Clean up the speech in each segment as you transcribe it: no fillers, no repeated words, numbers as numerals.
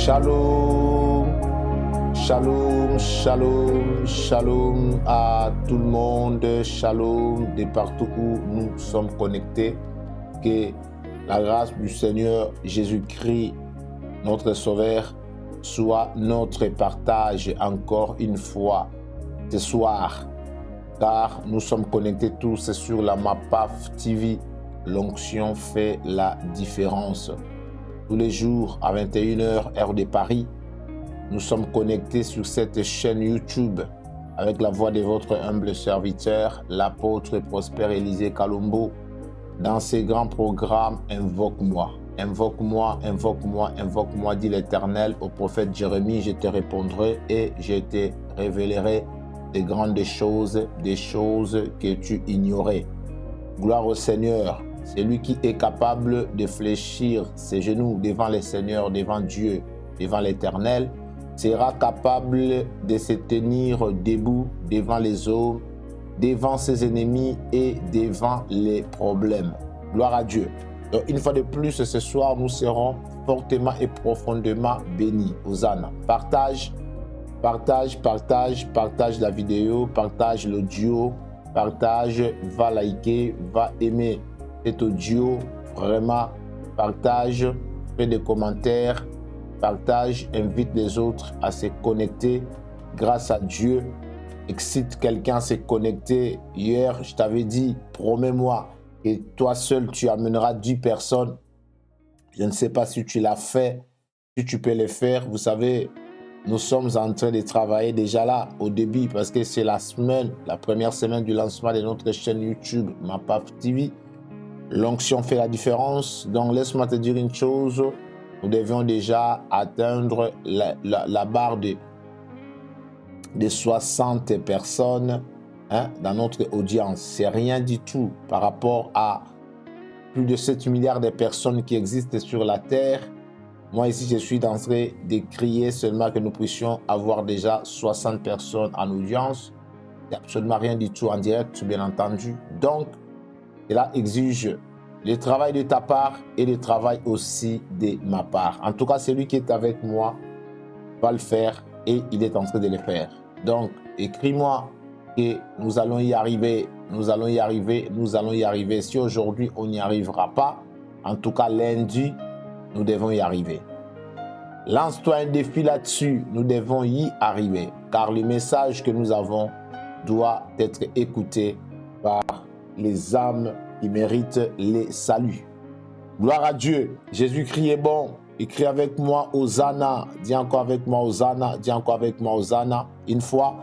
Shalom, shalom, shalom, shalom à tout le monde, shalom de partout où nous sommes connectés. Que la grâce du Seigneur Jésus-Christ, notre Sauveur, soit notre partage encore une fois ce soir. Car nous sommes connectés tous sur la MAPAF TV. L'onction fait la différence. Tous les jours à 21h, heure de Paris, nous sommes connectés sur cette chaîne YouTube avec la voix de votre humble serviteur, l'apôtre Prosper Élisée Kalombo, dans ces grands programmes Invoque-moi. Invoque-moi, invoque-moi, invoque-moi, dit l'Éternel au prophète Jérémie, je te répondrai et je te révélerai des grandes choses, des choses que tu ignorais. Gloire au Seigneur. C'est lui qui est capable de fléchir ses genoux devant le Seigneur, devant Dieu, devant l'Éternel, sera capable de se tenir debout devant les hommes, devant ses ennemis et devant les problèmes. Gloire à Dieu. Donc, une fois de plus, ce soir, nous serons fortement et profondément bénis. Hosanna. Partage la vidéo, partage l'audio, partage, va liker, va aimer cet audio, vraiment, partage, fais des commentaires, partage, invite les autres à se connecter grâce à Dieu. Excite quelqu'un à se connecter. Hier, je t'avais dit, promets-moi que toi seul, tu amèneras 10 personnes. Je ne sais pas si tu l'as fait, si tu peux le faire. Vous savez, nous sommes en train de travailler déjà là au début parce que c'est la première semaine du lancement de notre chaîne YouTube MAPAF TV. L'onction fait la différence. Donc, laisse-moi te dire une chose. Nous devions déjà atteindre la barre de 60 personnes dans notre audience. C'est rien du tout par rapport à plus de 7 milliards de personnes qui existent sur la Terre. Moi, ici, je suis en train de crier seulement que nous puissions avoir déjà 60 personnes en audience. Il n'y a absolument rien du tout en direct, bien entendu. Donc, cela exige le travail de ta part et le travail aussi de ma part. En tout cas, celui qui est avec moi va le faire et il est en train de le faire. Donc, écris-moi que nous allons y arriver, nous allons y arriver, nous allons y arriver. Si aujourd'hui on n'y arrivera pas, en tout cas lundi, nous devons y arriver. Lance-toi un défi là-dessus, nous devons y arriver. Car le message que nous avons doit être écouté par les âmes qui méritent les saluts. Gloire à Dieu. Jésus-Christ est bon. Écris avec moi Hosanna. Dis encore avec moi Hosanna. Dis encore avec moi Hosanna. Une fois,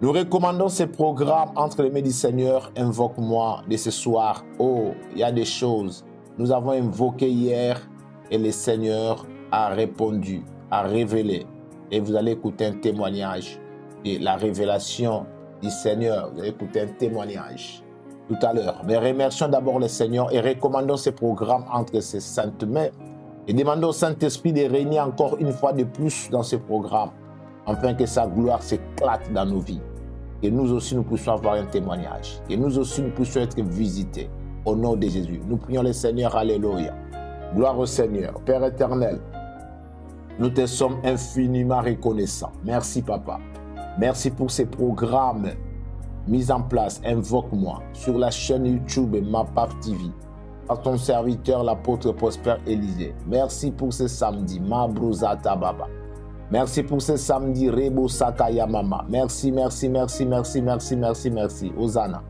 nous recommandons ces programmes entre les mains du Seigneur. Invoque-moi de ce soir. Oh, il y a des choses. Nous avons invoqué hier et le Seigneur a répondu, a révélé. Et vous allez écouter un témoignage de la révélation du Seigneur. Vous allez écouter un témoignage tout à l'heure. Mais remercions d'abord le Seigneur et recommandons ces programmes entre ses saintes mains et demandons au Saint-Esprit de régner encore une fois de plus dans ces programmes, afin que sa gloire s'éclate dans nos vies. Et nous aussi, nous puissions avoir un témoignage. Et nous aussi, nous puissions être visités au nom de Jésus. Nous prions le Seigneur. Alléluia. Gloire au Seigneur. Père éternel, nous te sommes infiniment reconnaissants. Merci, Papa. Merci pour ces programmes mis en place. Invoque-moi sur la chaîne YouTube MAPAF TV. Par ton serviteur, l'apôtre Prosper Élisée. Merci pour ce samedi. Mabrozata Baba. Merci pour ce samedi. Rebo Sakaya Mama. Merci, merci, merci, merci, merci, merci, merci. Hosanna.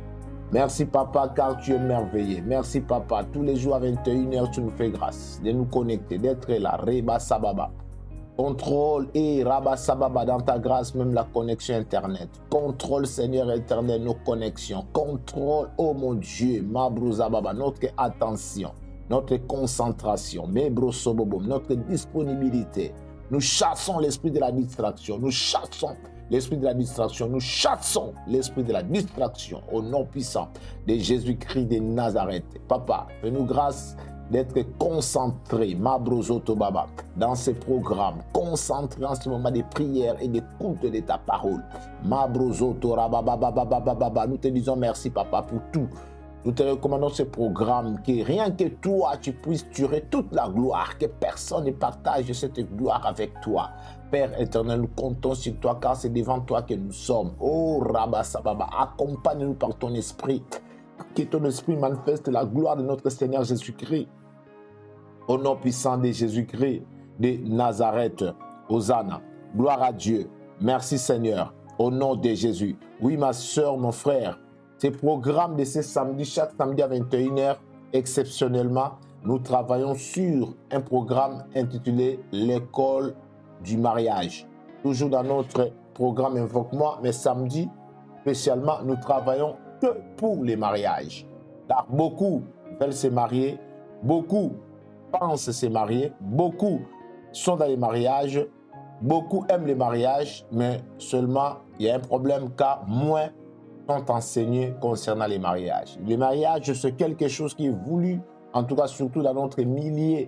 Merci, Papa, car tu es merveilleux. Merci, Papa. Tous les jours à 21h, tu nous fais grâce de nous connecter, d'être là. Reba Sababa. Contrôle et Rabba Sababa dans ta grâce, même la connexion Internet. Contrôle, Seigneur éternel, nos connexions. Contrôle, oh mon Dieu, Mabrouza Baba, notre attention, notre concentration, Mebrosobobom, notre disponibilité. Nous chassons l'esprit de la distraction. Nous chassons l'esprit de la distraction. Nous chassons l'esprit de la distraction au nom puissant de Jésus-Christ de Nazareth. Papa, fais-nous grâce d'être concentré, Mabrozoto Baba, dans ces programmes, concentré en ce moment des prières et d'écoute de ta parole. Mabrozoto Rababa, nous te disons merci, Papa, pour tout Nous te recommandons ce programme, que rien que toi, tu puisses tirer toute la gloire, que personne ne partage cette gloire avec toi. Père éternel, nous comptons sur toi, car c'est devant toi que nous sommes. Oh, Rabba Sababa, accompagne-nous par ton esprit. Que ton esprit manifeste la gloire de notre Seigneur Jésus-Christ. Au nom puissant de Jésus-Christ de Nazareth, Hosanna. Gloire à Dieu. Merci Seigneur. Au nom de Jésus. Oui, ma soeur, mon frère, ces programmes de ce samedi, chaque samedi à 21h, exceptionnellement, nous travaillons sur un programme intitulé l'école du mariage. Toujours dans notre programme Invoque-moi, mais samedi, spécialement, nous travaillons que pour les mariages. Car beaucoup veulent se marier, beaucoup pensent se marier, beaucoup sont dans les mariages, beaucoup aiment les mariages, mais seulement il y a un problème car moins sont enseignés concernant les mariages. Les mariages, c'est quelque chose qui est voulu, en tout cas surtout dans notre milieu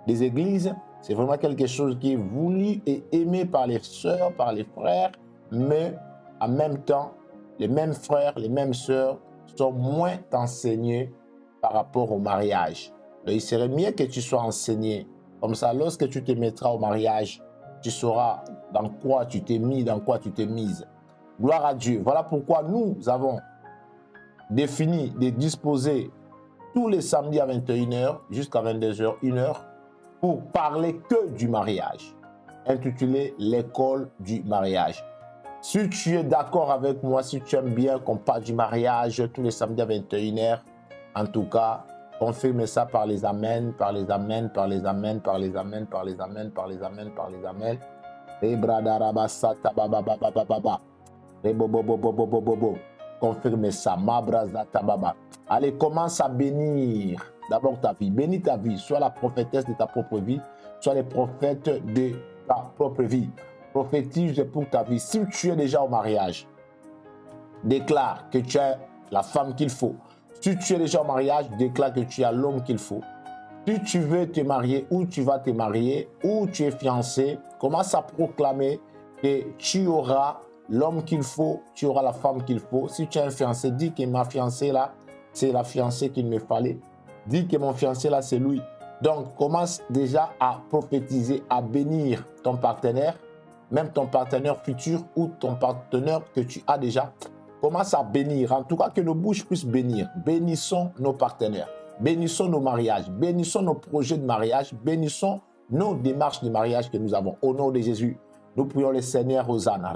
des églises, c'est vraiment quelque chose qui est voulu et aimé par les sœurs, par les frères, mais en même temps, les mêmes frères, les mêmes sœurs sont moins enseignés par rapport au mariage. Donc, il serait mieux que tu sois enseigné. Comme ça, lorsque tu te mettras au mariage, tu sauras dans quoi tu t'es mis, dans quoi tu t'es mise. Gloire à Dieu. Voilà pourquoi nous avons défini de disposer tous les samedis à 21h jusqu'à 22h, 1h, pour parler que du mariage, intitulé l'école du mariage. Si tu es d'accord avec moi, si tu aimes bien qu'on parle du mariage tous les samedis à 21h, en tout cas, confirme ça par les amens, par les amens, par les amens, par les amens, par les amens, par les amens, par les amens. Confirme ça. Allez, commence à bénir d'abord ta vie. Bénis ta vie. Sois la prophétesse de ta propre vie. Sois le prophète de ta propre vie. Prophétise pour ta vie. Si tu es déjà au mariage, déclare que tu as la femme qu'il faut. Si tu es déjà au mariage, déclare que tu as l'homme qu'il faut. Si tu veux te marier ou tu vas te marier ou tu es fiancé, commence à proclamer que tu auras l'homme qu'il faut, tu auras la femme qu'il faut. Si tu es un fiancé, dis que ma fiancée là, c'est la fiancée qu'il me fallait. Dis que mon fiancé là, c'est lui. Donc, commence déjà à prophétiser, à bénir ton partenaire, même ton partenaire futur ou ton partenaire que tu as déjà. Commence à bénir, en tout cas que nos bouches puissent bénir. Bénissons nos partenaires, bénissons nos mariages, bénissons nos projets de mariage, bénissons nos démarches de mariage que nous avons. Au nom de Jésus, nous prions le Seigneur Hosanna.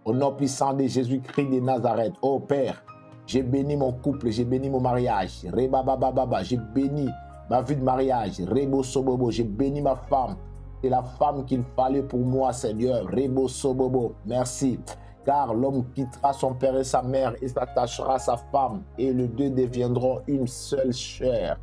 Au nom puissant de Jésus-Christ de Nazareth, ô Père, j'ai béni mon couple, j'ai béni mon mariage. J'ai béni ma vie de mariage. J'ai béni ma femme. C'est la femme qu'il fallait pour moi, Seigneur. Merci. Car l'homme quittera son père et sa mère et s'attachera à sa femme. Et les deux deviendront une seule chair.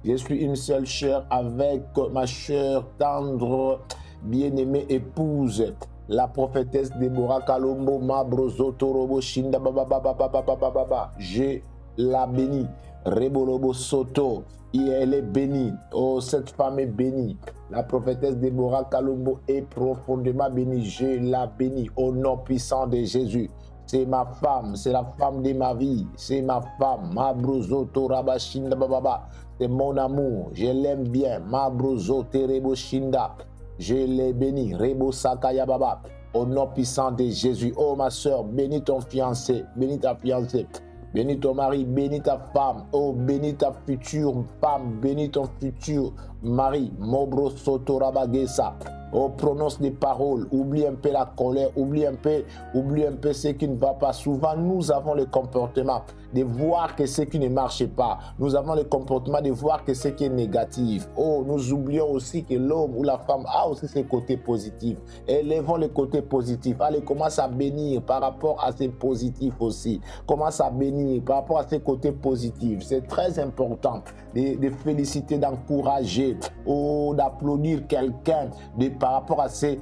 Je suis une seule chair avec ma chère, tendre, bien-aimée épouse. La prophétesse Déborah Kalombo Mabrozo Torobo Shinda Baba. Je la bénis. Rebolobo Soto. Et elle est bénie. Oh, cette femme est bénie. La prophétesse Déborah Kalombo est profondément bénie. Je la bénis au nom puissant de Jésus. C'est ma femme, c'est la femme de ma vie. C'est ma femme. Mabrozo Toraba Shinda Baba. C'est mon amour. Je l'aime bien. Mabrozo Terebo Shinda. Je l'ai béni. Rebo Sakaya Baba. Au nom puissant de Jésus. Oh ma soeur, bénis ton fiancé. Bénis ta fiancée. Bénis ton mari, bénis ta femme, oh bénis ta future femme, bénis ton futur mari, Mobro Sotorabagesa. Oh, prononce des paroles, oublie un peu la colère, oublie un peu ce qui ne va pas. Souvent, nous avons le comportement de voir que ce qui ne marche pas. Nous avons le comportement de voir que ce qui est négatif. Oh, nous oublions aussi que l'homme ou la femme a aussi ses côtés positifs. Élevons les côtés positifs. Allez, commence à bénir par rapport à ces positifs aussi. Commence à bénir par rapport à ces côtés positifs. C'est très important de féliciter, d'encourager, oh, d'applaudir quelqu'un par rapport à ces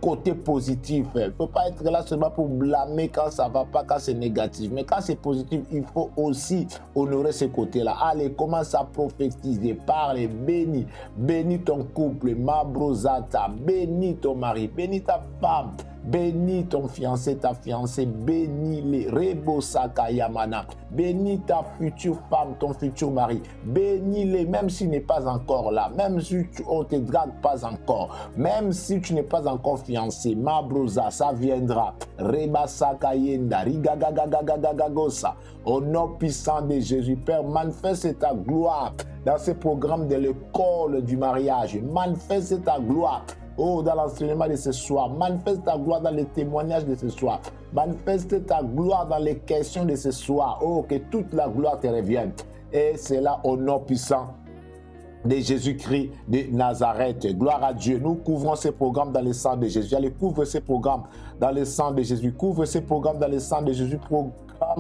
côtés positifs. Il ne faut pas être là seulement pour blâmer quand ça ne va pas, quand c'est négatif. Mais quand c'est positif, il faut aussi honorer ces côtés-là. Allez, commence à prophétiser, parle, bénis ton couple, ma brosata, bénis ton mari, bénis ta femme. Bénis ton fiancé, ta fiancée, bénis-les. Rebo Sakayamana. Bénis ta future femme, ton futur mari. Bénis-les, même s'il n'est pas encore là, même si on ne te drague pas encore, même si tu n'es pas encore fiancé. Ma brosa, ça viendra. Reba Sakayenda, Rigagagagagagosa. Au nom puissant de Jésus, Père, manifeste ta gloire dans ce programme de l'école du mariage. Manifeste ta gloire. Oh, dans l'enseignement de ce soir, manifeste ta gloire dans les témoignages de ce soir. Manifeste ta gloire dans les questions de ce soir. Oh, que toute la gloire te revienne. Et c'est là au nom puissant de Jésus-Christ de Nazareth. Gloire à Dieu. Nous couvrons ces programmes dans le sang de Jésus. Allez, couvre ces programmes dans le sang de Jésus. Couvre ces programmes dans le sang de Jésus. Programme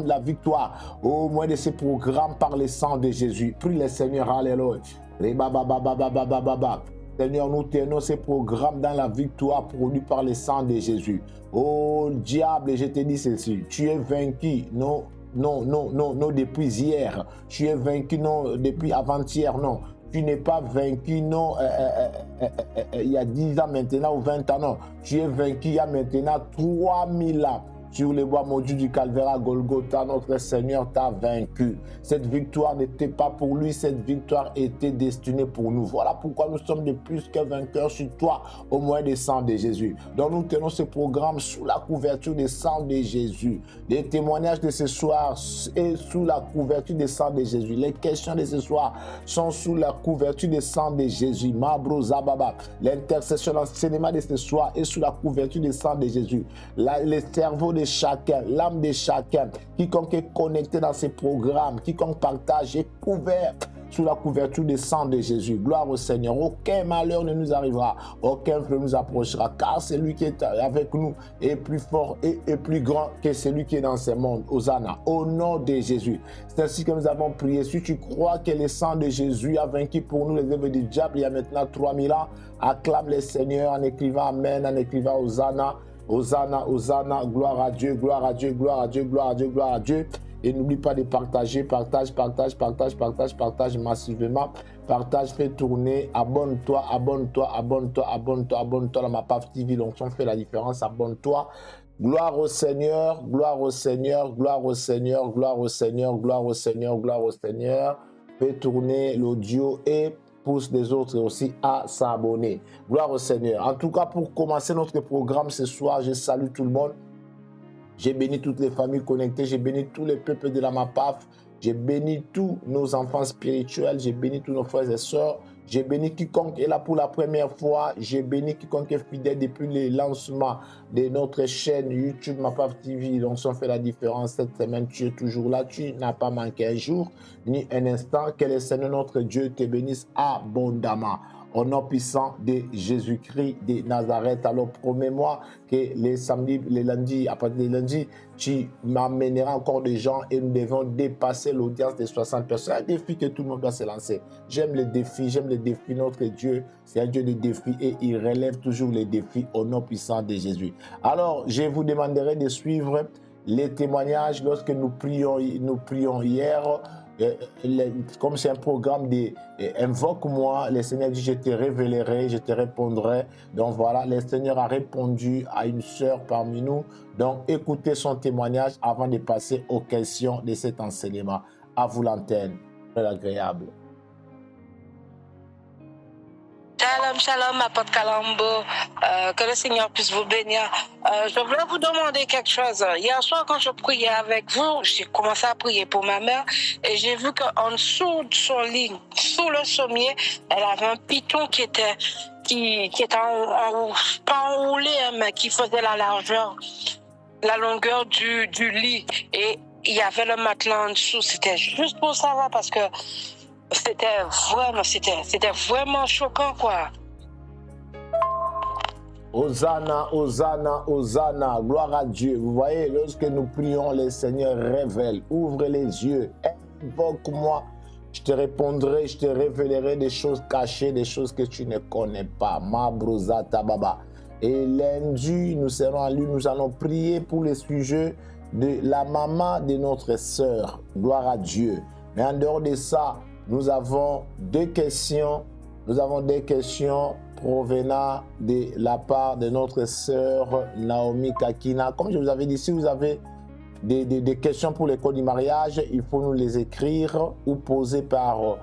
la victoire au moins de ces programmes par le sang de Jésus. Prie le Seigneur. Alléluia. Seigneur, nous tenons ces programmes dans la victoire produite par le sang de Jésus. Oh diable, je te dis ceci, tu es vaincu, non, depuis hier. Tu es vaincu, non, depuis avant-hier, non. Tu n'es pas vaincu, non, il y a 10 ans maintenant ou 20 ans, non. Tu es vaincu il y a maintenant 3000 ans. Sur les bois maudits du Calvaire à Golgotha, notre Seigneur t'a vaincu. Cette victoire n'était pas pour lui, cette victoire était destinée pour nous. Voilà pourquoi nous sommes de plus que vainqueurs sur toi, au moyen du sang de Jésus. Donc nous tenons ce programme sous la couverture du sang de Jésus. Les témoignages de ce soir est sous la couverture du sang de Jésus. Les questions de ce soir sont sous la couverture du sang de Jésus. Mabro Zababa. L'intercession, l'enseignement de ce soir est sous la couverture du sang de Jésus. Les cerveaux de chacun, l'âme de chacun, quiconque est connecté dans ces programmes, quiconque partage est couvert sous la couverture du sang de Jésus. Gloire au Seigneur. Aucun malheur ne nous arrivera, aucun feu nous approchera, car celui qui est avec nous est plus fort et plus grand que celui qui est dans ce monde. Hosanna, au nom de Jésus. C'est ainsi que nous avons prié. Si tu crois que le sang de Jésus a vaincu pour nous les œuvres du diable il y a maintenant 3000 ans, acclame le Seigneur en écrivant Amen, en écrivant Hosanna. Hosanna, Hosanna, gloire à Dieu, gloire à Dieu, gloire à Dieu, gloire à Dieu, gloire à Dieu. Et n'oublie pas de partager, partage massivement. Partage, fais tourner, abonne-toi dans ma PAF TV. Donc, on fait la différence, abonne-toi. Gloire au Seigneur, gloire au Seigneur, gloire au Seigneur, gloire au Seigneur, gloire au Seigneur, gloire au Seigneur. Fais tourner l'audio et pousse les autres aussi à s'abonner. Gloire au Seigneur. En tout cas, pour commencer notre programme ce soir, je salue tout le monde. J'ai béni toutes les familles connectées, j'ai béni tous les peuples de la MAPAF, j'ai béni tous nos enfants spirituels, j'ai béni tous nos frères et sœurs, j'ai béni quiconque est là pour la première fois, j'ai béni quiconque est fidèle depuis le lancement de notre chaîne YouTube MAPAF TV. Donc, ça fait la différence cette semaine, tu es toujours là, tu n'as pas manqué un jour ni un instant. Que le Seigneur notre Dieu te bénisse abondamment. Au nom puissant de Jésus-Christ de Nazareth. Alors promets-moi que les samedis, les lundis, à partir des lundis, tu m'amèneras encore des gens et nous devons dépasser l'audience de 60 personnes. Un défi que tout le monde doit se lancer. J'aime les défis, Notre Dieu, c'est un Dieu de défis et il relève toujours les défis au nom puissant de Jésus. Alors, je vous demanderai de suivre les témoignages lorsque nous prions hier. Comme c'est un programme de invoque-moi, le Seigneur dit je te révélerai, je te répondrai. Donc voilà, le Seigneur a répondu à une sœur parmi nous. Donc écoutez son témoignage avant de passer aux questions de cet enseignement. À vous l'antenne, très agréable. Shalom, shalom, apôtre Kalambo. Que le Seigneur puisse vous bénir. Je voulais vous demander quelque chose. Hier soir, quand je priais avec vous, j'ai commencé à prier pour ma mère et j'ai vu qu'en dessous de son lit, sous le sommier, elle avait un piton qui était pas enroulé, mais qui faisait la longueur du lit. Et il y avait le matelas en dessous. C'était juste pour savoir parce que c'était vraiment choquant, quoi. Hosanna, Hosanna, Hosanna, gloire à Dieu. Vous voyez, lorsque nous prions, le Seigneur révèle. Ouvre les yeux, invoque-moi. Je te répondrai, je te révélerai des choses cachées, des choses que tu ne connais pas. Mabrosa Tababa. Et lundi, nous allons prier pour le sujet de la maman de notre sœur. Gloire à Dieu. Mais en dehors de ça, nous avons des questions provenant de la part de notre sœur Naomi Kakina. Comme je vous avais dit, si vous avez des questions pour l'école du mariage, il faut nous les écrire ou poser par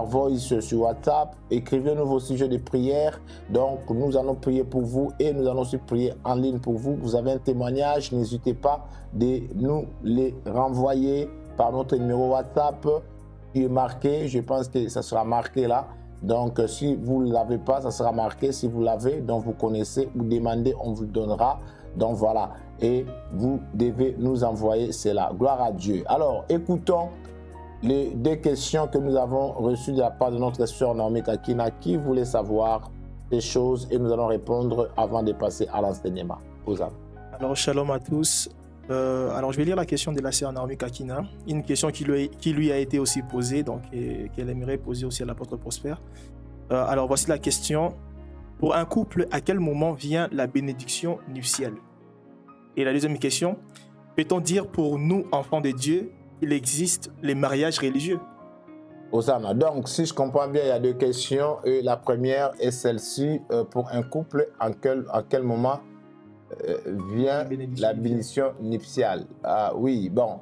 voice sur WhatsApp. Écrivez-nous vos sujets de prière. Donc, nous allons prier pour vous et nous allons aussi prier en ligne pour vous. Vous avez un témoignage, n'hésitez pas de nous les renvoyer par notre numéro WhatsApp qui est marqué. Je pense que ça sera marqué là. Donc, si vous ne l'avez pas, ça sera marqué. Si vous l'avez, donc vous connaissez, vous demandez, on vous le donnera. Donc, voilà. Et vous devez nous envoyer cela. Gloire à Dieu. Alors, écoutons les deux questions que nous avons reçues de la part de notre sœur Naomi Kakina qui voulait savoir des choses et nous allons répondre avant de passer à l'enseignement. Alors, shalom à tous. Alors, je vais lire la question de la sœur Naomi Kakina, une question qui lui a été aussi posée, donc qu'elle aimerait poser aussi à l'apôtre Prosper. Alors, voici la question. Pour un couple, à quel moment vient la bénédiction nuptiale? Et la deuxième question, peut-on dire pour nous, enfants de Dieu, qu'il existe les mariages religieux? Osana, donc si je comprends bien, il y a deux questions. Et la première est celle-ci. Pour un couple, à quel moment vient la bénédiction nuptiale? Ah oui, bon.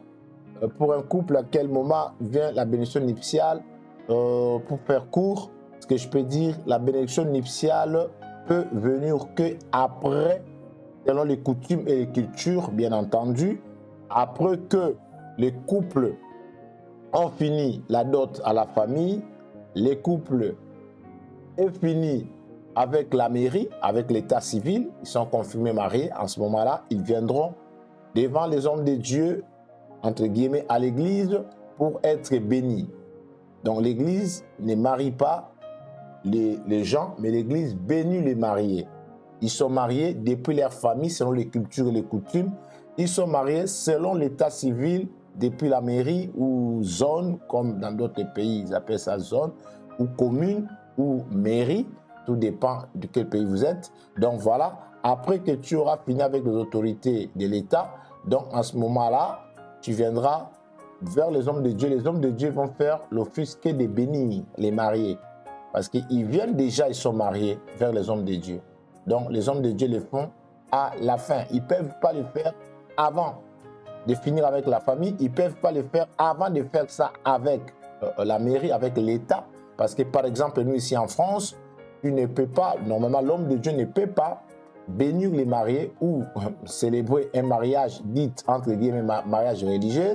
Pour un couple, à quel moment vient la bénédiction nuptiale? Pour faire court, ce que je peux dire, la bénédiction nuptiale peut venir qu'après, selon les coutumes et les cultures, bien entendu, après que les couples ont fini la dot à la famille, les couples ont fini avec la mairie, avec l'état civil, ils sont confirmés mariés. En ce moment-là, ils viendront devant les hommes de Dieu, entre guillemets, à l'église pour être bénis. Donc l'église ne marie pas les gens, mais l'église bénit les mariés. Ils sont mariés depuis leur famille, selon les cultures et les coutumes. Ils sont mariés selon l'état civil, depuis la mairie ou zone, comme dans d'autres pays, ils appellent ça zone, ou commune, ou mairie, tout dépend de quel pays vous êtes. Donc voilà, après que tu auras fini avec les autorités de l'État, donc en ce moment-là, tu viendras vers les hommes de Dieu. Les hommes de Dieu vont faire l'office que de bénir les mariés. Parce qu'ils viennent déjà, ils sont mariés vers les hommes de Dieu. Donc les hommes de Dieu le font à la fin. Ils ne peuvent pas le faire avant de finir avec la famille. Ils ne peuvent pas le faire avant de faire ça avec la mairie, avec l'État. Parce que par exemple, nous ici en France, tu ne peux pas, normalement l'homme de Dieu ne peut pas bénir les mariés ou célébrer un mariage dit entre guillemets mariage religieux,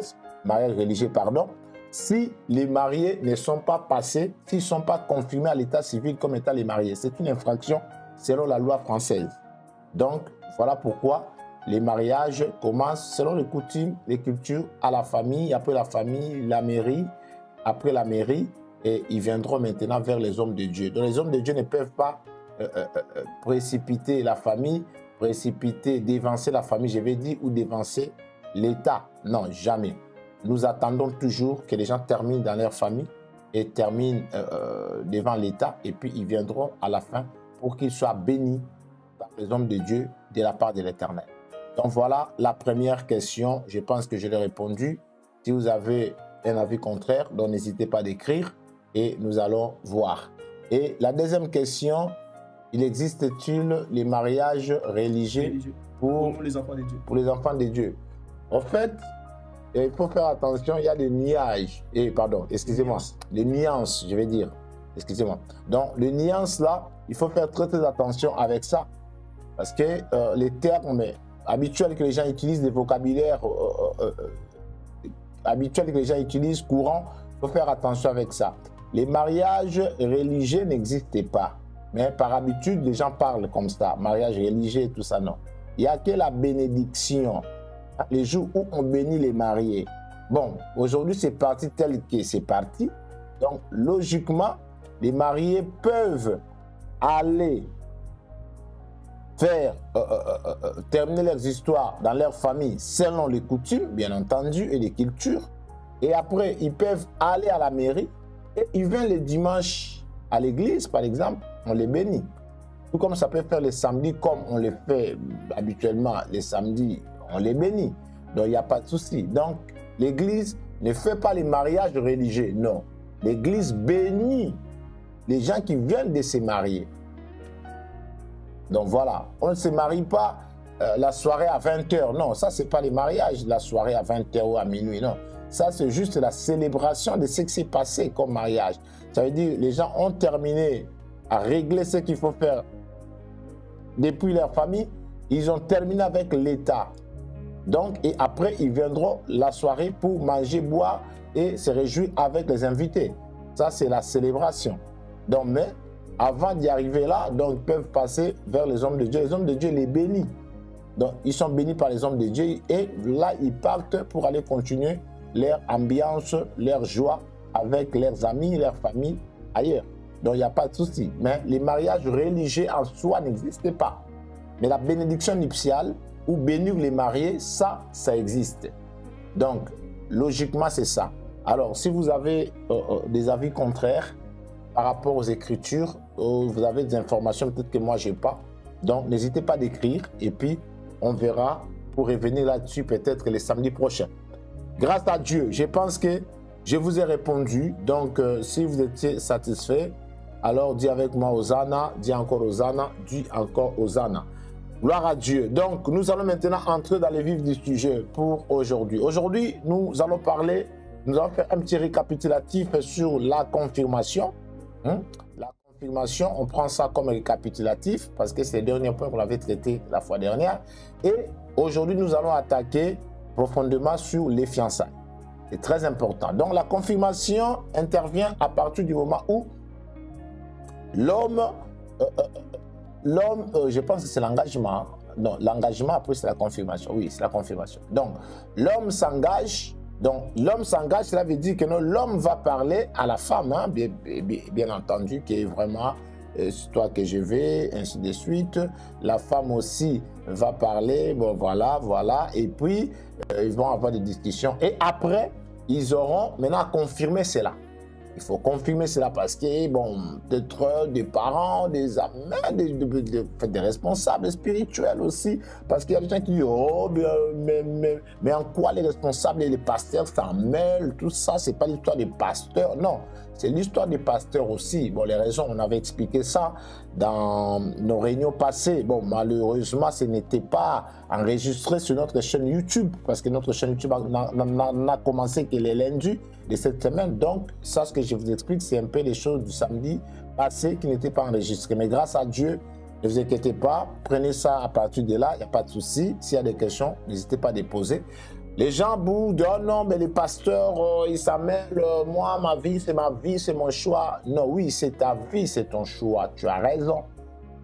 si les mariés ne sont pas passés, s'ils ne sont pas confirmés à l'état civil comme étant les mariés. C'est une infraction selon la loi française. Donc, voilà pourquoi les mariages commencent selon les coutumes, les cultures, à la famille, après la famille, la mairie, après la mairie, et ils viendront maintenant vers les hommes de Dieu. Donc les hommes de Dieu ne peuvent pas précipiter la famille, dévancer la famille, je vais dire, ou dévancer l'État. Non, jamais. Nous attendons toujours que les gens terminent dans leur famille et terminent devant l'État, et puis ils viendront à la fin pour qu'ils soient bénis par les hommes de Dieu de la part de l'Éternel. Donc voilà la première question, je pense que je l'ai répondu. Si vous avez un avis contraire, donc n'hésitez pas d'écrire et nous allons voir. Et la deuxième question, il existe-t-il les mariages religieux pour les enfants de Dieu? Pour les enfants de Dieu. En fait, il faut faire attention, il y a des nuages, les nuances, je vais dire. Excusez-moi. Donc, les nuances là, il faut faire très très attention avec ça. Parce que les termes habituels que les gens utilisent, les vocabulaires habituels que les gens utilisent, courants, il faut faire attention avec ça. Les mariages religieux n'existent pas. Mais par habitude, les gens parlent comme ça, mariage religieux et tout ça, non. Il n'y a que la bénédiction, les jours où on bénit les mariés. Bon, aujourd'hui, c'est parti tel que c'est parti. Donc, logiquement, les mariés peuvent aller faire terminer leurs histoires dans leur famille selon les coutumes, bien entendu, et les cultures. Et après, ils peuvent aller à la mairie et ils viennent le dimanche à l'église, par exemple, on les bénit. Tout comme ça peut faire le samedi, comme on le fait habituellement les samedis, on les bénit. Donc, il n'y a pas de souci. Donc, l'église ne fait pas les mariages religieux, non. L'église bénit les gens qui viennent de se marier. Donc voilà, on ne se marie pas la soirée à 20h. Non, ça, ce n'est pas les mariages, la soirée à 20h ou à minuit. Non, ça, c'est juste la célébration de ce qui s'est passé comme mariage. Ça veut dire les gens ont terminé à régler ce qu'il faut faire depuis leur famille. Ils ont terminé avec l'État. Donc, et après, ils viendront la soirée pour manger, boire et se réjouir avec les invités. Ça, c'est la célébration. Donc, mais avant d'y arriver là, donc, ils peuvent passer vers les hommes de Dieu. Les hommes de Dieu les bénissent. Donc, ils sont bénis par les hommes de Dieu et là, ils partent pour aller continuer leur ambiance, leur joie avec leurs amis, leur famille ailleurs. Donc, il n'y a pas de souci. Mais les mariages religieux en soi n'existent pas. Mais la bénédiction nuptiale ou bénir les mariés, ça existe. Donc, logiquement, c'est ça. Alors, si vous avez des avis contraires par rapport aux Écritures, vous avez des informations peut-être que moi, je n'ai pas. Donc, n'hésitez pas d'écrire et puis on verra pour revenir là-dessus peut-être les samedis prochains. Grâce à Dieu, je pense que je vous ai répondu. Donc, si vous étiez satisfait, alors dis avec moi Hosanna, dis encore Hosanna, dis encore Hosanna. Gloire à Dieu. Donc, nous allons maintenant entrer dans le vif du sujet pour aujourd'hui. Aujourd'hui, nous allons parler, nous allons faire un petit récapitulatif sur la confirmation. La confirmation, on prend ça comme récapitulatif parce que c'est le dernier point qu'on avait traité la fois dernière. Et aujourd'hui, nous allons attaquer profondément sur les fiançailles. C'est très important. Donc, la confirmation intervient à partir du moment où l'homme, je pense que c'est l'engagement. Non, l'engagement, après, c'est la confirmation. Oui, c'est la confirmation. Donc, l'homme s'engage. Donc, l'homme s'engage, cela veut dire que l'homme va parler à la femme, hein, bien entendu, qui est vraiment c'est toi que je vais, ainsi de suite. La femme aussi va parler, bon, voilà. Et puis, ils vont avoir des discussions. Et après, ils auront maintenant confirmé cela. Il faut confirmer cela parce que, bon, peut-être des parents, des amis, des responsables spirituels aussi. Parce qu'il y a des gens qui disent, oh, mais en quoi les responsables et les pasteurs s'en mêlent? Tout ça, c'est pas l'histoire des pasteurs. Non, c'est l'histoire des pasteurs aussi. Bon, les raisons, on avait expliqué ça dans nos réunions passées. Bon, malheureusement, ce n'était pas enregistré sur notre chaîne YouTube parce que notre chaîne YouTube n'a commencé que les lundis de cette semaine. Donc, ça, ce que je vous explique, c'est un peu les choses du samedi passé qui n'étaient pas enregistrées. Mais grâce à Dieu, ne vous inquiétez pas, prenez ça à partir de là, il n'y a pas de souci. S'il y a des questions, n'hésitez pas à les poser. Les gens boudent, oh non, mais les pasteurs, ils s'en mêlent, moi, ma vie, c'est mon choix. Non, oui, c'est ta vie, c'est ton choix, tu as raison.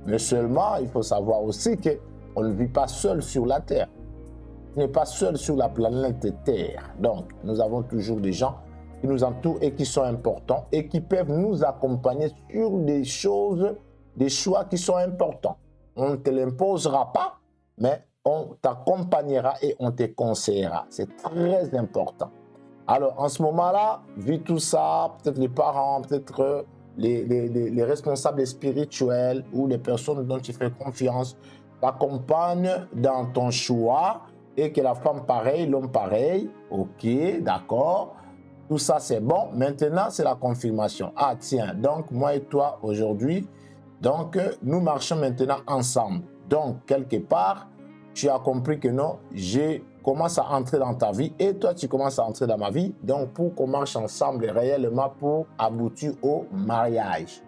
Mais seulement, il faut savoir aussi qu'on ne vit pas seul sur la terre. On n'est pas seul sur la planète Terre. Donc, nous avons toujours des gens qui nous entourent et qui sont importants et qui peuvent nous accompagner sur des choses, des choix qui sont importants. On ne te l'imposera pas, mais on t'accompagnera et on te conseillera. C'est très important. Alors, en ce moment-là, vu tout ça, peut-être les parents, peut-être les responsables spirituels ou les personnes dont tu fais confiance t'accompagnent dans ton choix et que la femme pareille, l'homme pareil, ok, d'accord. Tout ça, c'est bon. Maintenant, c'est la confirmation. Ah, tiens, donc, moi et toi, aujourd'hui, donc, nous marchons maintenant ensemble. Donc, quelque part, tu as compris que non, je commence à entrer dans ta vie et toi, tu commences à entrer dans ma vie. Donc, pour qu'on marche ensemble réellement pour aboutir au mariage.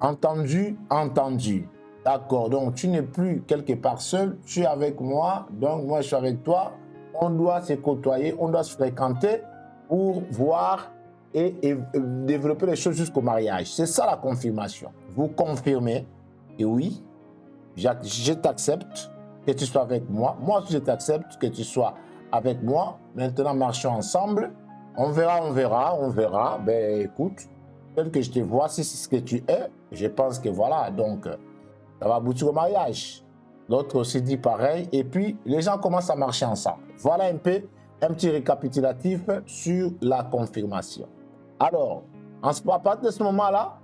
Entendu, entendu. D'accord, donc tu n'es plus quelque part seul, tu es avec moi, donc moi je suis avec toi. On doit se côtoyer, on doit se fréquenter pour voir et développer les choses jusqu'au mariage. C'est ça la confirmation. Vous confirmez, et oui, je t'accepte que tu sois avec moi. Moi aussi je t'accepte que tu sois avec moi. Maintenant marchons ensemble. On verra. Ben écoute, tel que je te vois, si c'est ce que tu es, je pense que voilà, donc ça va aboutir au mariage. L'autre aussi dit pareil. Et puis, les gens commencent à marcher ensemble. Voilà un peu un petit récapitulatif sur la confirmation. Alors, à partir de ce moment-là,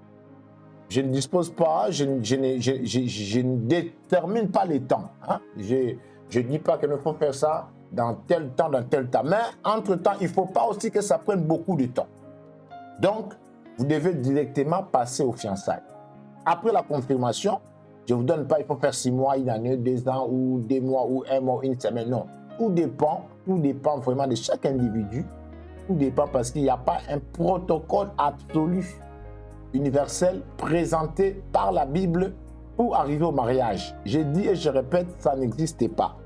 je ne dispose pas, je ne détermine pas les temps. Hein. Je ne dis pas qu'il faut faire ça dans tel temps. Mais entre-temps, il ne faut pas aussi que ça prenne beaucoup de temps. Donc, vous devez directement passer aux fiançailles. Après la confirmation, Je ne vous donne pas, il faut faire 6 mois, une année, 2 ans, ou 2 mois, ou 1 mois, une semaine. Non. Tout dépend vraiment de chaque individu. Tout dépend parce qu'il n'y a pas un protocole absolu, universel, présenté par la Bible pour arriver au mariage. Je dis et je répète, ça n'existe pas.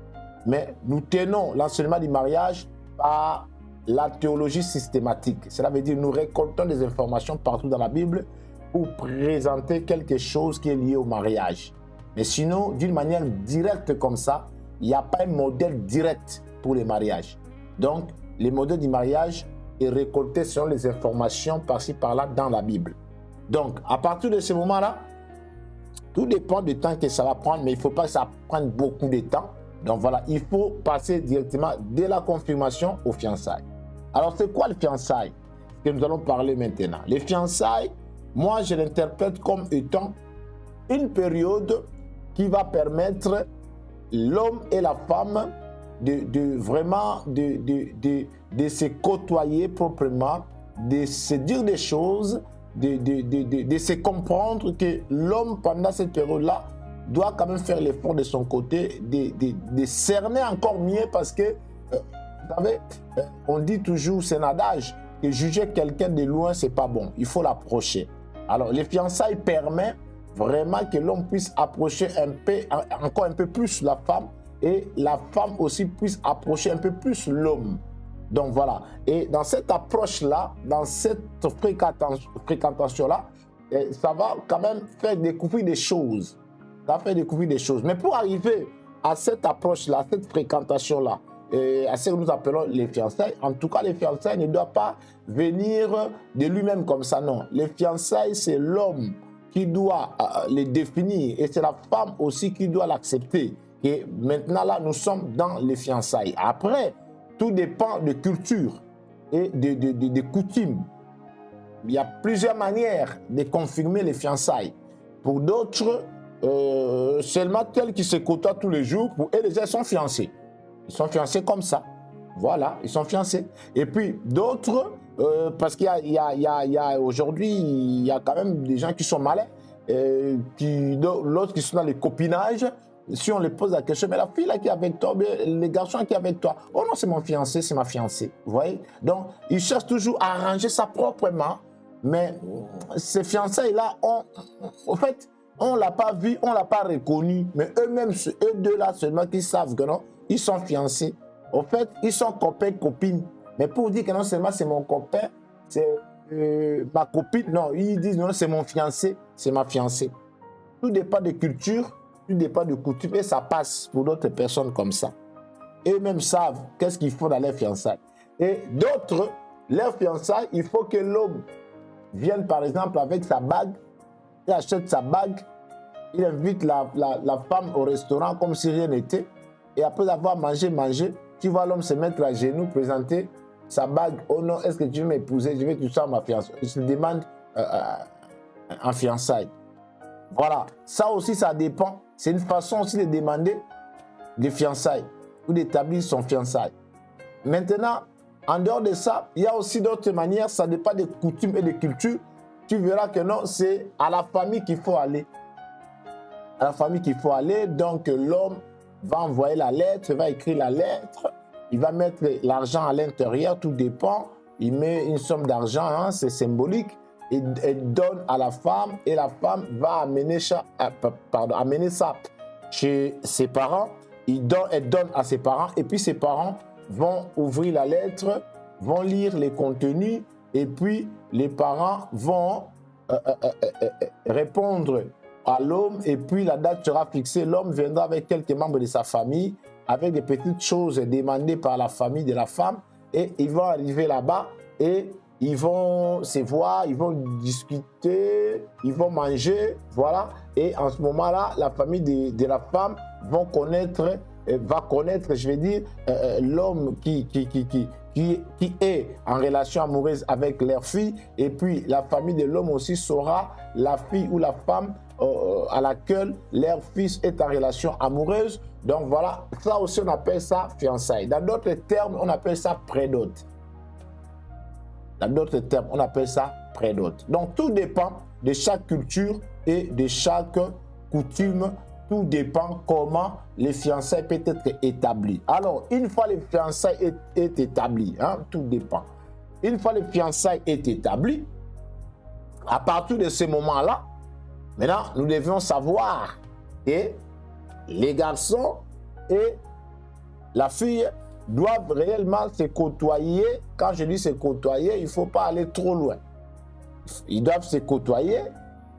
Mais nous tenons l'enseignement du mariage par la théologie systématique. Cela veut dire que nous récoltons des informations partout dans la Bible pour présenter quelque chose qui est lié au mariage. Mais sinon, d'une manière directe comme ça, il n'y a pas un modèle direct pour les mariages. Donc, les modèles du mariage est récolté selon les informations par-ci par-là dans la Bible. Donc, à partir de ce moment-là, tout dépend du temps que ça va prendre, mais il ne faut pas que ça prenne beaucoup de temps. Donc voilà, il faut passer directement dès la confirmation aux fiançailles. Alors, c'est quoi le fiançailles que nous allons parler maintenant? Les fiançailles, moi, je l'interprète comme étant une période qui va permettre l'homme et la femme de se côtoyer proprement, de se dire des choses, de se comprendre que l'homme, pendant cette période-là, doit quand même faire l'effort de son côté, de cerner encore mieux parce que, vous savez, on dit toujours, c'est un adage, que juger quelqu'un de loin, c'est pas bon. Il faut l'approcher. Alors, les fiançailles permettent vraiment que l'homme puisse approcher encore un peu plus la femme et la femme aussi puisse approcher un peu plus l'homme. Donc voilà. Et dans cette approche-là, dans cette fréquentation-là, ça va quand même faire découvrir des choses. Ça va faire découvrir des choses. Mais pour arriver à cette approche-là, cette fréquentation-là, à ce que nous appelons les fiançailles, en tout cas, les fiançailles ne doivent pas venir de lui-même comme ça, non. Les fiançailles, c'est l'homme qui doit les définir et c'est la femme aussi qui doit l'accepter. Et maintenant, là, nous sommes dans les fiançailles. Après, tout dépend de culture et de coutumes. Il y a plusieurs manières de confirmer les fiançailles. Pour d'autres, seulement tels qui se côtoient tous les jours, pour eux, les gens sont fiancés. Ils sont fiancés comme ça. Voilà, ils sont fiancés. Et puis d'autres, parce qu'il y a aujourd'hui, il y a quand même des gens qui sont malins, l'autre qui sont dans le copinage. Si on les pose la question, mais la fille là qui est avec toi, les garçons qui est avec toi, oh non, c'est mon fiancé, c'est ma fiancée. Vous voyez? Donc, ils cherchent toujours à arranger ça proprement, mais ces fiançailles-là, en fait, on ne l'a pas vu, on ne l'a pas reconnu, mais eux-mêmes, eux deux-là seulement qui savent que non, ils sont fiancés. En fait, ils sont copains, copines. Mais pour dire que non seulement c'est mon copain, c'est ma copine, non, ils disent non, c'est mon fiancé, c'est ma fiancée. Tout dépend de culture, tout dépend de coutume, et ça passe pour d'autres personnes comme ça. Eux-mêmes savent qu'est-ce qu'il faut dans les fiançailles. Et d'autres, leurs fiançailles, il faut que l'homme vienne par exemple avec sa bague, il achète sa bague, il invite la femme au restaurant comme si rien n'était, et après avoir mangé, tu vois l'homme se mettre à genoux, présenter sa bague. Oh non, est-ce que tu veux m'épouser? Je veux que tu sois ma fiancée. Il se demande en fiançailles. Voilà, ça aussi, ça dépend. C'est une façon aussi de demander des fiançailles ou d'établir son fiançailles. Maintenant, en dehors de ça, il y a aussi d'autres manières, ça dépend des coutumes et des cultures. Tu verras que non, c'est à la famille qu'il faut aller. À la famille qu'il faut aller, donc l'homme va envoyer la lettre, va écrire la lettre, il va mettre l'argent à l'intérieur, tout dépend. Il met une somme d'argent, hein, c'est symbolique. Elle donne à la femme et la femme va amener ça chez ses parents. Elle donne à ses parents et puis ses parents vont ouvrir la lettre, vont lire les contenus et puis les parents vont répondre à l'homme et puis la date sera fixée. L'homme viendra avec quelques membres de sa famille avec des petites choses demandées par la famille de la femme et ils vont arriver là-bas et ils vont se voir, ils vont discuter, ils vont manger, voilà. Et en ce moment-là, la famille de la femme va connaître, je vais dire, l'homme qui est en relation amoureuse avec leur fille. Et puis, la famille de l'homme aussi saura la fille ou la femme à laquelle leur fils est en relation amoureuse. Donc voilà, ça aussi on appelle ça fiançailles. Dans d'autres termes, on appelle ça prédot. Dans d'autres termes, on appelle ça prédot. Donc tout dépend de chaque culture et de chaque coutumes, tout dépend comment les fiançailles peuvent être établies. Alors, une fois les fiançailles est établies, hein, tout dépend. Une fois les fiançailles est établies, à partir de ce moment-là, maintenant, nous devions savoir que les garçons et la fille doivent réellement se côtoyer. Quand je dis se côtoyer, il ne faut pas aller trop loin. Ils doivent se côtoyer.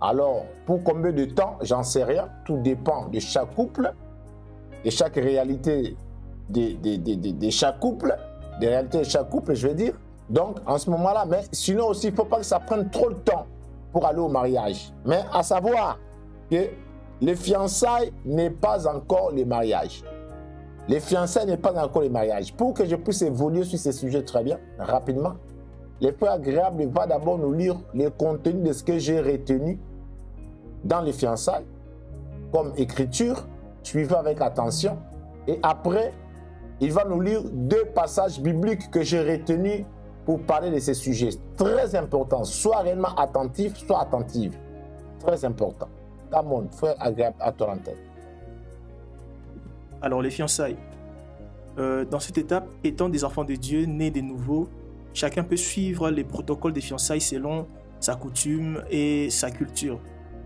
Alors, pour combien de temps, j'en sais rien. Tout dépend de chaque couple, de chaque réalité de chaque couple, des réalités de chaque couple, je veux dire. Donc, en ce moment-là, mais sinon aussi, il ne faut pas que ça prenne trop de temps pour aller au mariage. Mais à savoir que les fiançailles n'est pas encore le mariage. Les fiançailles n'est pas encore le mariage. Pour que je puisse évoluer sur ces sujets très bien, rapidement, les frères agréables vont d'abord nous lire le contenu de ce que j'ai retenu dans les fiançailles, comme écriture, suivez avec attention. Et après, il va nous lire 2 passages bibliques que j'ai retenus pour parler de ces sujets. Très important. Sois réellement attentif, sois attentive. Très important. Come on, frère agréable, à ton antenne. Alors, les fiançailles. Dans cette étape, étant des enfants de Dieu, nés de nouveau, chacun peut suivre les protocoles des fiançailles selon sa coutume et sa culture.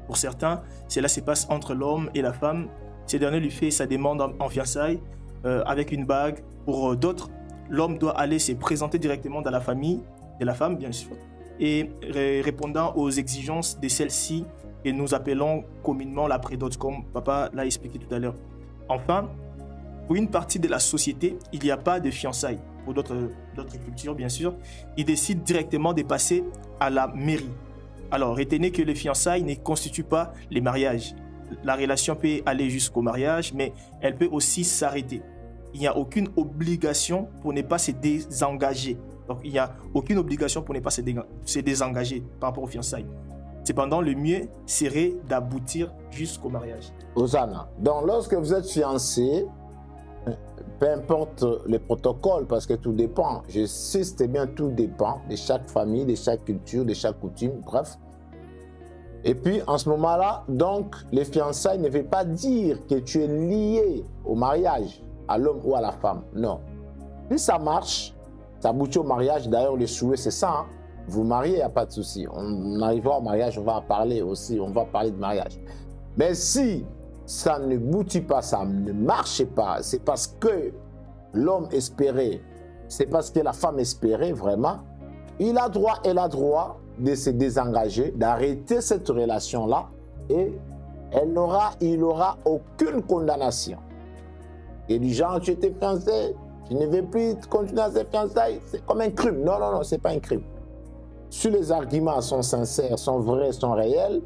Pour certains, cela se passe entre l'homme et la femme. Ce dernier lui fait sa demande en fiançailles avec une bague. Pour d'autres, l'homme doit aller se présenter directement dans la famille de la femme, bien sûr, et répondant aux exigences de celle-ci que nous appelons communément la prédote, comme papa l'a expliqué tout à l'heure. Enfin, pour une partie de la société, il n'y a pas de fiançailles. Pour d'autres cultures, bien sûr, ils décident directement de passer à la mairie. Alors, retenez que les fiançailles ne constituent pas les mariages. La relation peut aller jusqu'au mariage, mais elle peut aussi s'arrêter. Il n'y a aucune obligation pour ne pas se désengager. Donc, il n'y a aucune obligation pour ne pas se désengager par rapport aux fiançailles. Cependant, le mieux serait d'aboutir jusqu'au mariage. Hosanna. Donc, lorsque vous êtes fiancé, peu importe les protocoles, parce que tout dépend, je sais c'est bien, tout dépend de chaque famille, de chaque culture, de chaque coutume, bref. Et puis, en ce moment-là, donc, les fiançailles ne veulent pas dire que tu es lié au mariage, à l'homme ou à la femme. Non. Si ça marche, ça aboutit au mariage. D'ailleurs, le souhait, c'est ça. Hein? Vous mariez, il n'y a pas de souci. On arrivera au mariage, on va en parler aussi. On va parler de mariage. Mais si ça ne aboutit pas, ça ne marche pas, c'est parce que l'homme espérait, c'est parce que la femme espérait vraiment, il a droit, elle a droit de se désengager, d'arrêter cette relation-là et il n'aura aucune condamnation. Et du genre, tu étais fiancé, tu ne veux plus continuer à se fiançailles, c'est comme un crime. Non, non, non, ce n'est pas un crime. Si les arguments sont sincères, sont vrais, sont réels,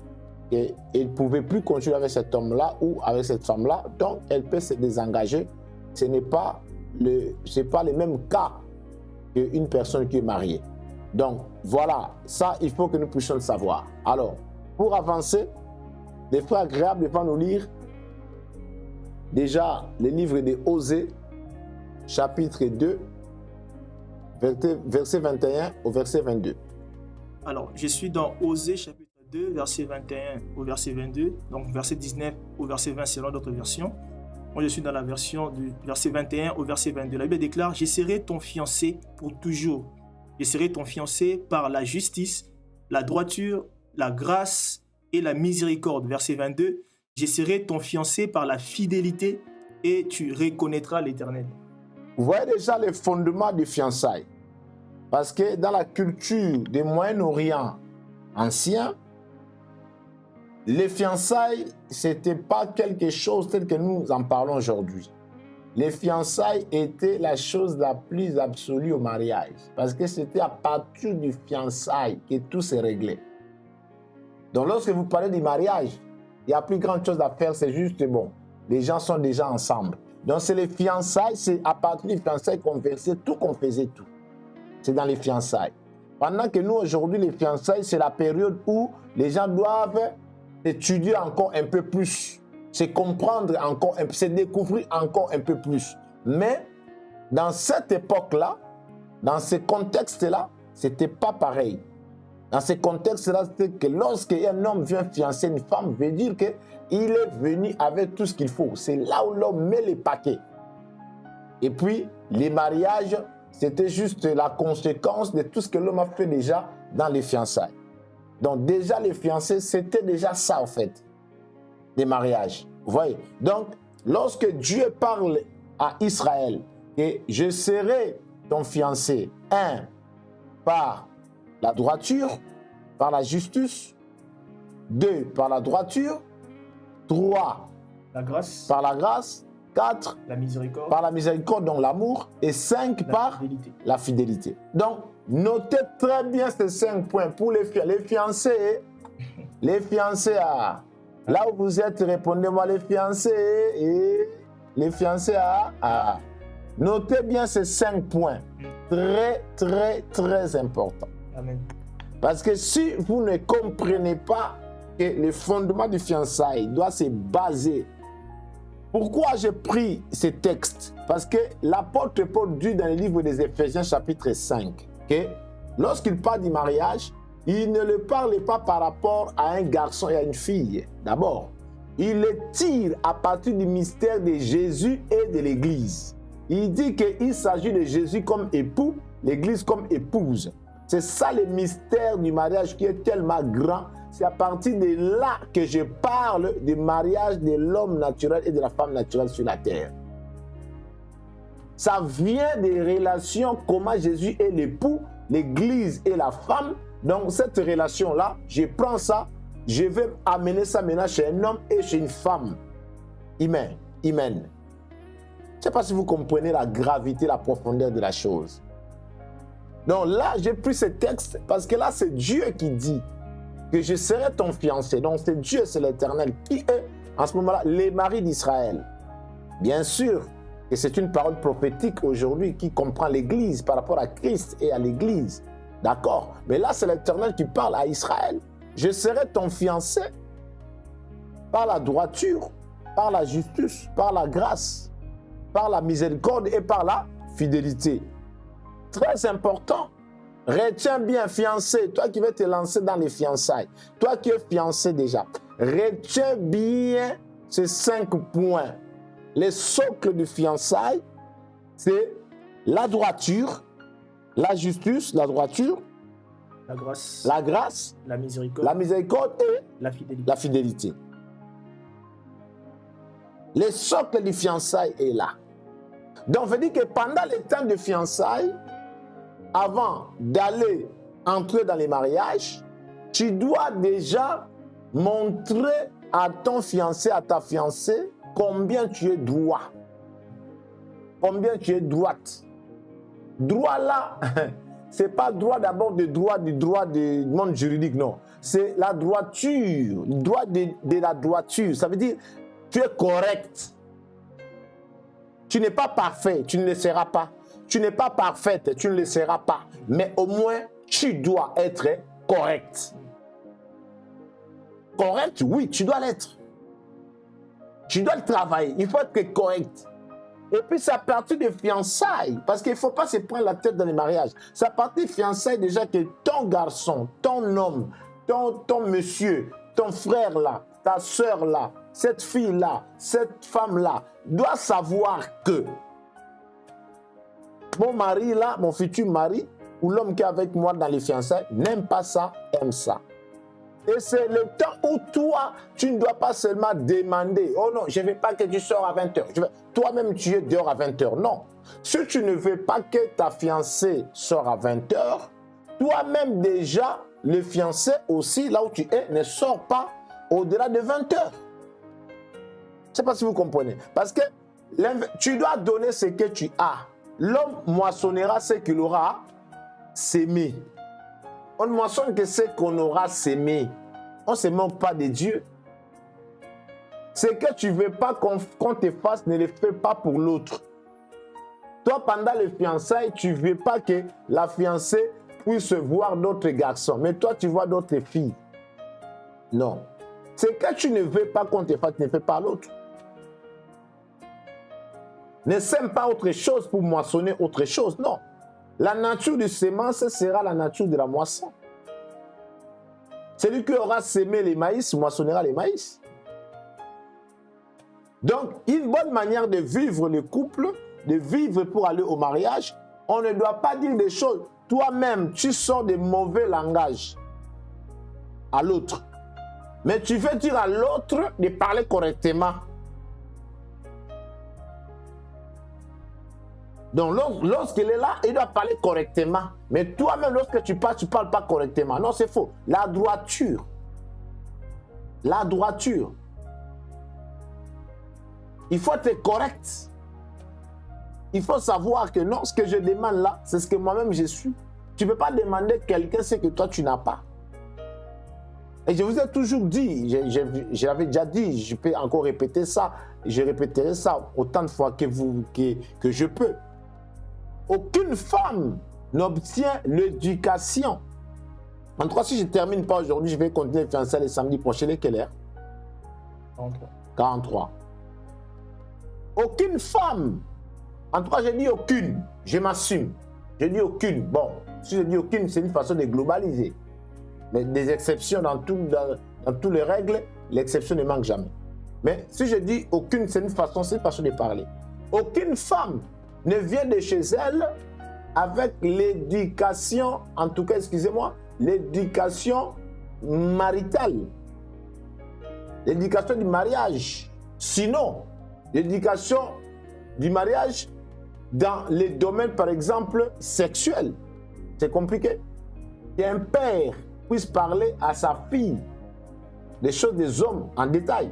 et elle ne pouvait plus continuer avec cet homme-là ou avec cette femme-là, donc elle peut se désengager. Ce n'est pas le même cas qu'une personne qui est mariée. Donc voilà, ça il faut que nous puissions le savoir. Alors, pour avancer, les frères agréables vont nous lire déjà le livre de Osée, chapitre 2, verset 21 au verset 22. Alors, je suis dans Osée, chapitre 2, verset 21 au verset 22, donc verset 19 au verset 20 selon d'autres versions. Moi, je suis dans la version du verset 21 au verset 22. La Bible déclare « Je serai ton fiancé pour toujours. Je serai ton fiancé par la justice, la droiture, la grâce et la miséricorde. » Verset 22 « Je serai ton fiancé par la fidélité et tu reconnaîtras l'Éternel. » Vous voyez déjà les fondements du fiançailles. Parce que dans la culture du Moyen-Orient ancien, les fiançailles, ce n'était pas quelque chose tel que nous en parlons aujourd'hui. Les fiançailles étaient la chose la plus absolue au mariage. Parce que c'était à partir du fiançailles que tout se réglait. Donc lorsque vous parlez du mariage, il n'y a plus grande chose à faire, c'est juste bon. Les gens sont déjà ensemble. Donc c'est les fiançailles, c'est à partir des fiançailles qu'on versait tout, qu'on faisait tout. C'est dans les fiançailles. Pendant que nous, aujourd'hui, les fiançailles, c'est la période où les gens doivent étudier encore un peu plus, se comprendre encore, se découvrir encore un peu plus. Mais dans cette époque-là, dans ce contexte-là, ce n'était pas pareil. Dans ce contexte-là, c'est que lorsqu'un homme vient fiancer une femme, veut dire que il est venu avec tout ce qu'il faut. C'est là où l'homme met les paquets. Et puis, les mariages, c'était juste la conséquence de tout ce que l'homme a fait déjà dans les fiançailles. Donc déjà, les fiancés, c'était déjà ça en fait, des mariages. Vous voyez? Donc, lorsque Dieu parle à Israël, et je serai ton fiancé, par la droiture, par la justice, 2, par la droiture, 3, La grâce, par la grâce, 4, la miséricorde, par la miséricorde, donc l'amour, et 5, la par fidélité. la fidélité. Donc, notez très bien ces 5 points pour les fiancés. Les fiancés, là où vous êtes, répondez-moi les fiancés. Et les fiancés, notez bien ces 5 points. Très, très, très importants. Amen. Parce que si vous ne comprenez pas que le fondement du fiançailles doit se baser. Pourquoi j'ai pris ces textes? Parce que l'apôtre Paul dit dans le livre des Éphésiens chapitre 5 que lorsqu'il parle du mariage, il ne le parle pas par rapport à un garçon et à une fille. D'abord, il le tire à partir du mystère de Jésus et de l'Église. Il dit qu'il s'agit de Jésus comme époux, l'Église comme épouse. C'est ça le mystère du mariage qui est tellement grand. C'est à partir de là que je parle du mariage de l'homme naturel et de la femme naturelle sur la terre. Ça vient des relations, comment Jésus est l'époux, l'Église et la femme. Donc cette relation-là, je prends ça, je vais amener ça maintenant chez un homme et chez une femme. Amen. Amen. Je ne sais pas si vous comprenez la gravité, la profondeur de la chose. Donc là, j'ai pris ce texte parce que là, c'est Dieu qui dit que je serai ton fiancé. Donc c'est Dieu, c'est l'Éternel qui est en ce moment-là les maris d'Israël. Bien sûr que c'est une parole prophétique aujourd'hui qui comprend l'Église par rapport à Christ et à l'Église. D'accord? Mais là, c'est l'Éternel qui parle à Israël. Je serai ton fiancé par la droiture, par la justice, par la grâce, par la miséricorde et par la fidélité. Très important. Retiens bien, fiancé, toi qui veux te lancer dans les fiançailles, toi qui es fiancé déjà, retiens bien ces 5 points. Les socles du fiançailles, c'est la droiture, la justice, la droiture, la grâce, la miséricorde et la fidélité. Les socles du fiançailles est là. Donc, on veut dire que pendant le temps de fiançailles, avant d'aller entrer dans les mariages, tu dois déjà montrer à ton fiancé, à ta fiancée, combien tu es droit. Combien tu es droite. Droit là, ce n'est pas droit d'abord du droit du monde juridique, non. C'est la droiture, le droit de la droiture. Ça veut dire, tu es correct. Tu n'es pas parfait, tu ne le seras pas. Tu n'es pas parfaite, tu ne le seras pas. Mais au moins, tu dois être correct. Correct, oui, tu dois l'être. Tu dois le travailler, il faut être correct. Et puis, c'est à partir des fiançailles, parce qu'il ne faut pas se prendre la tête dans les mariages. C'est à partir des fiançailles déjà que ton garçon, ton homme, ton monsieur, ton frère là, ta soeur là, cette fille là, cette femme là, doit savoir que mon mari là, mon futur mari, ou l'homme qui est avec moi dans les fiançailles, n'aime pas ça, aime ça. Et c'est le temps où toi, tu ne dois pas seulement demander, oh non, je ne veux pas que tu sors à 20h. Toi-même, tu es dehors à 20h. Non. Si tu ne veux pas que ta fiancée sort à 20h, toi-même déjà, le fiancé aussi, là où tu es, ne sort pas au-delà de 20h. Je ne sais pas si vous comprenez. Parce que tu dois donner ce que tu as. L'homme moissonnera ce qu'il aura sémé. On ne moissonne que ce qu'on aura sémé. On ne se moque pas de Dieu. Ce que tu ne veux pas qu'on te fasse, ne le fais pas pour l'autre. Toi, pendant les fiançailles, tu ne veux pas que la fiancée puisse voir d'autres garçons. Mais toi, tu vois d'autres filles. Non. Ce que tu ne veux pas qu'on te fasse, ne fais pas à l'autre. Ne sème pas autre chose pour moissonner autre chose. Non. La nature du sémence sera la nature de la moisson. Celui qui aura sémé les maïs moissonnera les maïs. Donc, une bonne manière de vivre le couple, de vivre pour aller au mariage, on ne doit pas dire des choses. Toi-même, tu sors de mauvais langage à l'autre. Mais tu veux dire à l'autre de parler correctement. Donc, lorsqu'il est là, il doit parler correctement. Mais toi-même, lorsque tu parles, tu ne parles pas correctement. Non, c'est faux. La droiture. La droiture. Il faut être correct. Il faut savoir que non, ce que je demande là, c'est ce que moi-même je suis. Tu ne peux pas demander quelqu'un ce que toi tu n'as pas. Et je vous ai toujours dit, j'avais déjà dit, je peux encore répéter ça, je répéterai ça autant de fois que je peux. Aucune femme n'obtient l'éducation. En tout cas, si je ne termine pas aujourd'hui, je vais continuer à faire ça les samedis prochains. Quelle heure? 43. 43. Aucune femme, en tout cas, je dis aucune, je m'assume. Je dis aucune. Bon, si je dis aucune, c'est une façon de globaliser. Mais des exceptions dans toutes les règles, l'exception ne manque jamais. Mais si je dis aucune, c'est une façon de parler. Aucune femme ne vient de chez elle avec l'éducation, en tout cas, excusez-moi, l'éducation maritale, l'éducation du mariage. Sinon, l'éducation du mariage dans les domaines, par exemple, sexuels. C'est compliqué. Qu'un père puisse parler à sa fille des choses des hommes en détail.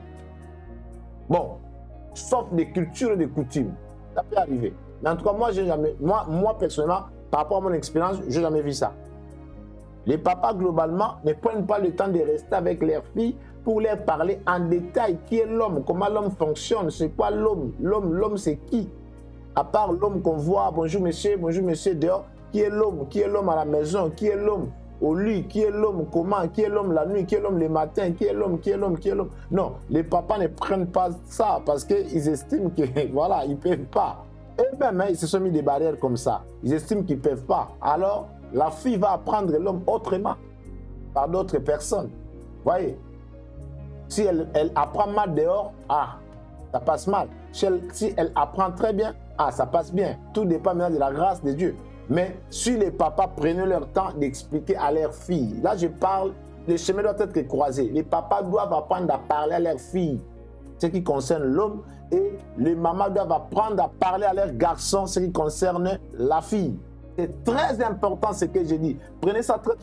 Bon, sauf des cultures et des coutumes. Ça peut arriver. Mais en tout cas, moi personnellement, par rapport à mon expérience, je n'ai jamais vu ça. Les papas, globalement, ne prennent pas le temps de rester avec leurs filles pour leur parler en détail qui est l'homme, comment l'homme fonctionne, c'est quoi l'homme. L'homme, c'est qui? À part l'homme qu'on voit, bonjour monsieur, dehors, qui est l'homme à la maison, qui est l'homme au lit, qui est l'homme comment, qui est l'homme la nuit, qui est l'homme le matin, qui est l'homme. Non, les papas ne prennent pas ça parce qu'ils estiment que, voilà, ils ne peuvent pas. Eux-mêmes, ils se sont mis des barrières comme ça. Ils estiment qu'ils ne peuvent pas. Alors, la fille va apprendre l'homme autrement, par d'autres personnes. Voyez, si elle apprend mal dehors, ça passe mal. Si elle apprend très bien, ça passe bien. Tout dépend maintenant de la grâce de Dieu. Mais si les papas prenaient leur temps d'expliquer à leurs filles, là je parle, les chemins doivent être croisés. Les papas doivent apprendre à parler à leurs filles, ce qui concerne l'homme, et les mamans doivent apprendre à parler à leurs garçons, ce qui concerne la fille. C'est très important ce que je dis. Prenez ça très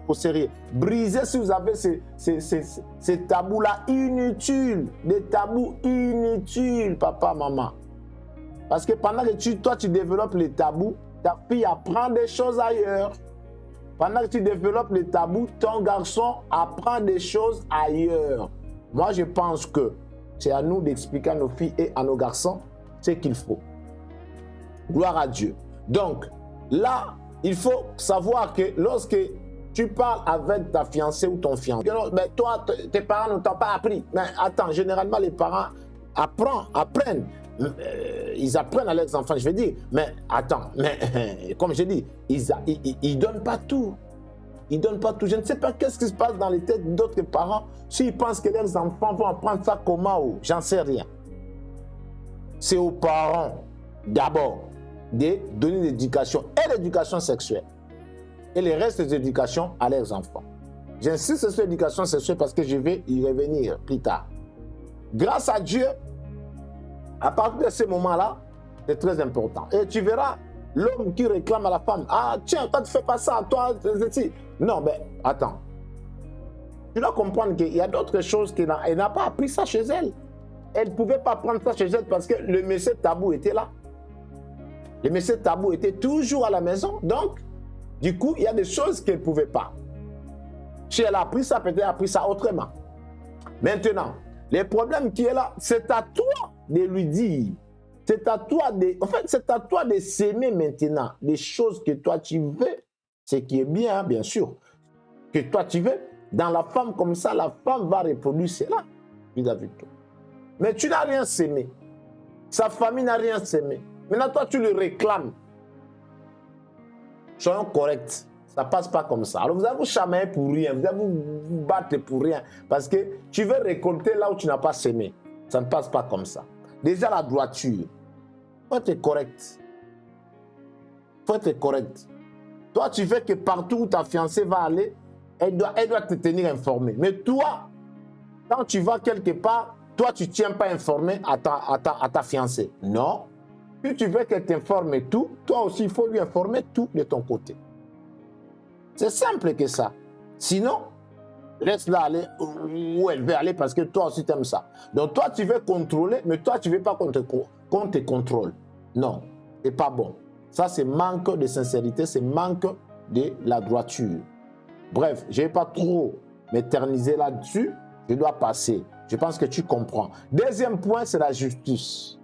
au sérieux. Brisez si vous avez ces tabous-là inutiles. Des tabous inutiles, papa, maman. Parce que pendant que toi, tu développes les tabous, ta fille apprend des choses ailleurs. Pendant que tu développes les tabous, ton garçon apprend des choses ailleurs. Moi, je pense que c'est à nous d'expliquer à nos filles et à nos garçons ce qu'il faut. Gloire à Dieu. Donc, là, il faut savoir que lorsque tu parles avec ta fiancée ou ton fiancé, mais toi, tes parents ne t'ont pas appris. Mais attends, généralement, les parents apprennent. Ils apprennent à leurs enfants, je veux dire. Mais attends, comme je dis, ils ne donnent pas tout. Ils ne donnent pas tout. Je ne sais pas qu'est-ce qui se passe dans les têtes d'autres parents s'ils pensent que leurs enfants vont apprendre ça comment. J'en sais rien. C'est aux parents, d'abord, de donner l'éducation et l'éducation sexuelle. Et le reste des éducations à leurs enfants. J'insiste sur l'éducation sexuelle parce que je vais y revenir plus tard. Grâce à Dieu, à partir de ce moment-là, c'est très important. Et tu verras l'homme qui réclame à la femme, tiens, toi tu ne fais pas ça, toi, non, mais attends. Tu dois comprendre qu'il y a d'autres choses qu'elle n'a pas appris ça chez elle. Elle ne pouvait pas prendre ça chez elle parce que le monsieur tabou était là. Le monsieur tabou était toujours à la maison. Donc, du coup, il y a des choses qu'elle ne pouvait pas. Si elle a appris ça, peut-être elle a appris ça autrement. Maintenant, le problème qui est là, c'est à toi de lui dire. C'est à toi de s'aimer maintenant. Les choses que toi tu veux, ce qui est bien, bien sûr, que toi tu veux, dans la femme comme ça, la femme va reproduire cela vis-à-vis de toi. Mais tu n'as rien s'aimer. Sa famille n'a rien s'aimer. Maintenant, toi, tu le réclames. Soyons corrects. Ça ne passe pas comme ça. Alors, vous allez vous chamailler pour rien. Vous allez vous battre pour rien. Parce que tu veux récolter là où tu n'as pas semé. Ça ne passe pas comme ça. Déjà, la droiture. Il faut être correct. Il faut être correct. Toi, tu veux que partout où ta fiancée va aller, elle doit te tenir informé. Mais toi, quand tu vas quelque part, toi, tu ne tiens pas informé à ta fiancée. Non. Si tu veux qu'elle t'informe tout, toi aussi, il faut lui informer tout de ton côté. C'est simple que ça. Sinon, laisse-la aller où elle veut aller parce que toi aussi, tu aimes ça. Donc, toi, tu veux contrôler, mais toi, tu ne veux pas qu'on te contrôle. Non, ce n'est pas bon. Ça, c'est manque de sincérité, c'est manque de la droiture. Bref, je ne vais pas trop m'éterniser là-dessus. Je dois passer. Je pense que tu comprends. Deuxième point, c'est la justice.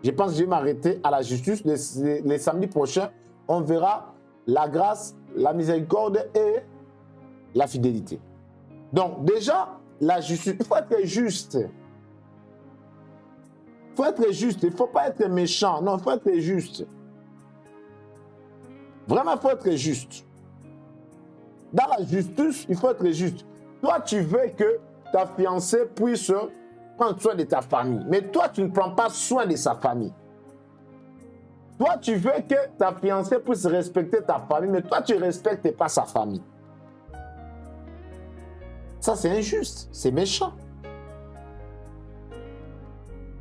Je pense que je vais m'arrêter à la justice. Les samedis prochains, on verra la grâce, la miséricorde et la fidélité. Donc déjà, la justice, il faut être juste. Il faut être juste, il ne faut pas être méchant. Non, il faut être juste. Vraiment, il faut être juste. Dans la justice, il faut être juste. Toi, tu veux que ta fiancée puisse prendre soin de ta famille. Mais toi, tu ne prends pas soin de sa famille. Toi, tu veux que ta fiancée puisse respecter ta famille, mais toi, tu ne respectes pas sa famille. Ça, c'est injuste, c'est méchant.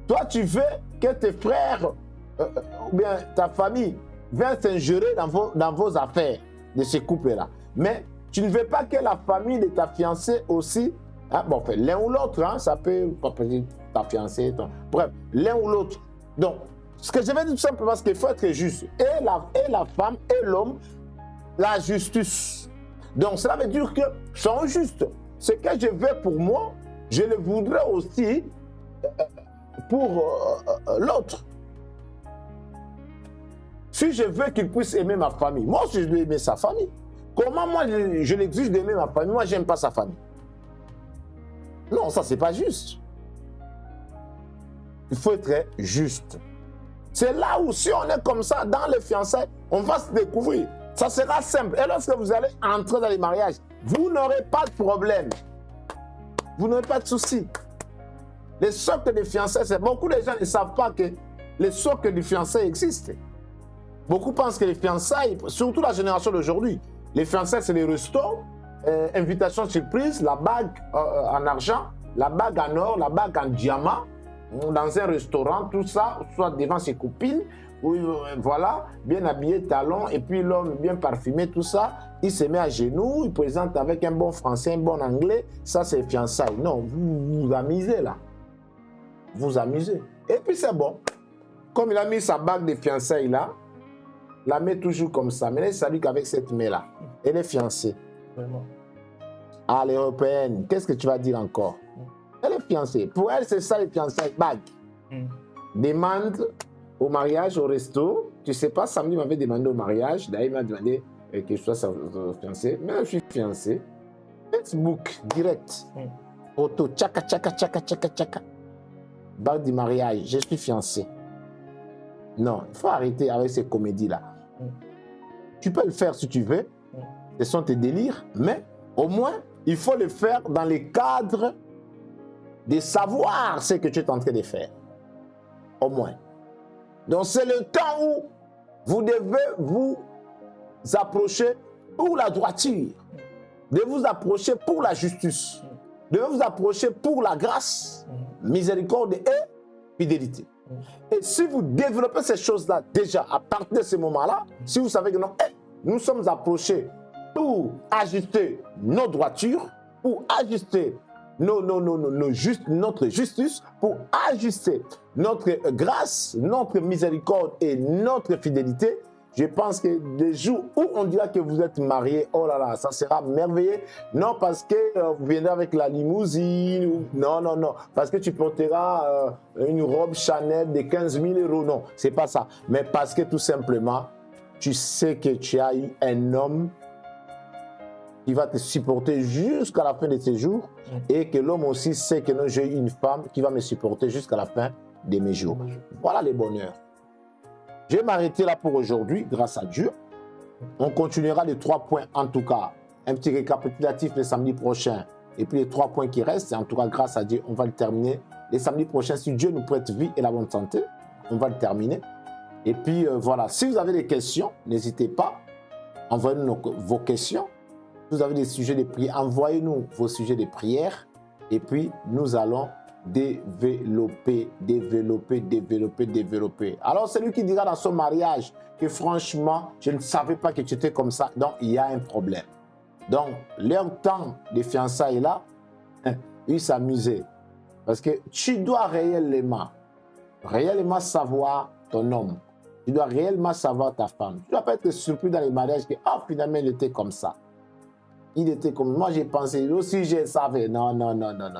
Toi, tu veux que tes frères ou bien ta famille viennent s'ingérer dans vos affaires de ce couple-là. Mais tu ne veux pas que la famille de ta fiancée aussi, hein, bon, enfin, l'un ou l'autre, hein, ça peut pas peut-être ta fiancée, bref, l'un ou l'autre. Donc, ce que je vais dire tout simplement, c'est qu'il faut être juste. Et la femme et l'homme, la justice. Donc, cela veut dire que sont justes. Ce que je veux pour moi, je le voudrais aussi pour l'autre. Si je veux qu'il puisse aimer ma famille, moi aussi je dois aimer sa famille. Comment moi je l'exige d'aimer ma famille? Moi, je n'aime pas sa famille. Non, ça, c'est pas juste. Il faut être juste. C'est là où, si on est comme ça, dans les fiançailles, on va se découvrir. Ça sera simple. Et lorsque vous allez entrer dans les mariages, vous n'aurez pas de problème. Vous n'aurez pas de soucis. Les socles de fiançailles, c'est beaucoup de gens ne savent pas que les socles de fiançailles existent. Beaucoup pensent que les fiançailles, surtout la génération d'aujourd'hui, les fiançailles, c'est les restos, invitation surprise, la bague en argent, la bague en or, la bague en diamant, dans un restaurant, tout ça, soit devant ses copines, où, voilà, bien habillé, talons, et puis l'homme bien parfumé, tout ça, il se met à genoux, il présente avec un bon français, un bon anglais, ça c'est fiançailles. Non, vous vous amusez là. Vous amusez. Et puis c'est bon. Comme il a mis sa bague de fiançailles là, la met toujours comme ça. Mais elle s'habille qu'avec cette main-là. Elle est fiancée. Vraiment. Ah, l'européenne, qu'est-ce que tu vas dire encore? Elle est fiancée. Pour elle, c'est ça les fiançailles. Bague. Demande au mariage, au resto. Tu sais pas, samedi, il m'avait demandé au mariage. D'ailleurs, il m'a demandé que je sois fiancée. Mais je suis fiancée. Facebook, direct. Photo, tchaka, tchaka, tchaka, tchaka, tchaka. Bague du mariage, je suis fiancée. Non, il faut arrêter avec ces comédies-là. Tu peux le faire si tu veux. Ce sont tes délires. Mais au moins, il faut le faire dans le cadre de savoir ce que tu es en train de faire. Au moins. Donc, c'est le temps où vous devez vous approcher pour la droiture. De vous approcher pour la justice. De vous approcher pour la grâce, miséricorde et fidélité. Et si vous développez ces choses-là déjà à partir de ce moment-là, si vous savez que non, nous sommes approchés pour ajuster nos droitures, pour ajuster notre justice, pour ajuster notre grâce, notre miséricorde et notre fidélité, je pense que des jours où on dira que vous êtes mariés, oh là là, ça sera merveilleux. Non parce que vous viendrez avec la limousine, ou, non, non, non, parce que tu porteras une robe Chanel de 15 000 €, non, c'est pas ça. Mais parce que tout simplement, tu sais que tu as eu un homme qui va te supporter jusqu'à la fin de tes jours et que l'homme aussi sait que j'ai eu une femme qui va me supporter jusqu'à la fin de mes jours. Voilà les bonheurs. Je vais m'arrêter là pour aujourd'hui, grâce à Dieu. On continuera les 3 points en tout cas. Un petit récapitulatif le samedi prochain Et puis les 3 points qui restent, en tout cas grâce à Dieu, on va le terminer. Les samedis prochains, si Dieu nous prête vie et la bonne santé, on va le terminer. Et puis voilà, si vous avez des questions, n'hésitez pas, envoyez-nous vos questions. Si vous avez des sujets de prière, envoyez-nous vos sujets de prière. Et puis nous allons développer. Alors celui qui dira dans son mariage que franchement, je ne savais pas que tu étais comme ça, donc il y a un problème. Donc leur temps de fiançailles est là, ils s'amusaient. Parce que tu dois réellement savoir ton homme. Tu dois réellement savoir ta femme. Tu ne dois pas être surpris dans les mariages que finalement il était comme ça. Il était comme moi, j'ai pensé, aussi je savais. Non.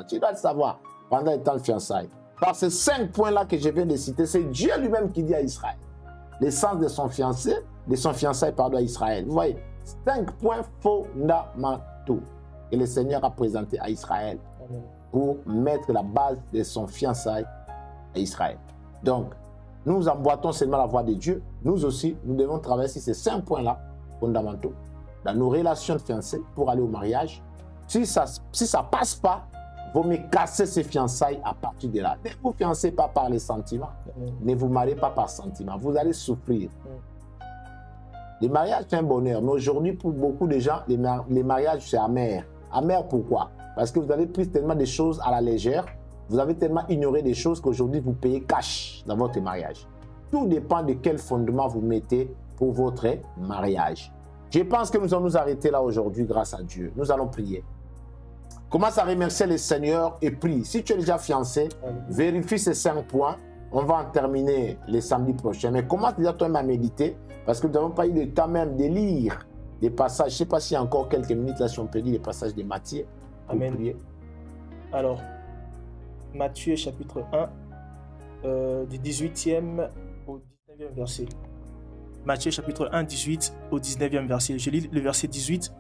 Tu dois le savoir pendant le temps de fiançailles. Par ces 5 points-là que je viens de citer, c'est Dieu lui-même qui dit à Israël. L'essence de son fiancé, à Israël. Vous voyez, 5 points fondamentaux que le Seigneur a présentés à Israël pour mettre la base de son fiançailles à Israël. Donc, nous emboîtons seulement la voie de Dieu. Nous aussi, nous devons travailler sur ces 5 points-là fondamentaux dans nos relations de fiançailles pour aller au mariage. Si ça ne passe pas, vaut mieux casser ces fiançailles à partir de là. Ne vous fiancez pas par les sentiments. Ne vous mariez pas par sentiment. Vous allez souffrir. Le mariage, c'est un bonheur. Mais aujourd'hui, pour beaucoup de gens, les mariages, c'est amer. Amer pourquoi? Parce que vous avez pris tellement de choses à la légère. Vous avez tellement ignoré des choses qu'aujourd'hui, vous payez cash dans votre mariage. Tout dépend de quel fondement vous mettez pour votre mariage. Je pense que nous allons nous arrêter là aujourd'hui grâce à Dieu. Nous allons prier. Commence à remercier le Seigneur et prie. Si tu es déjà fiancé, vérifie ces 5 points. On va en terminer les samedis prochains. Mais commence déjà toi-même à méditer parce que nous n'avons pas eu le temps même de lire les passages. Je ne sais pas s'il y a encore quelques minutes là, si on peut lire les passages de Matthieu. Amen. Prier. Alors, Matthieu chapitre 1, du 18e au 19e verset. Matthieu chapitre 1, 18 au 19e verset. Je lis le verset 18.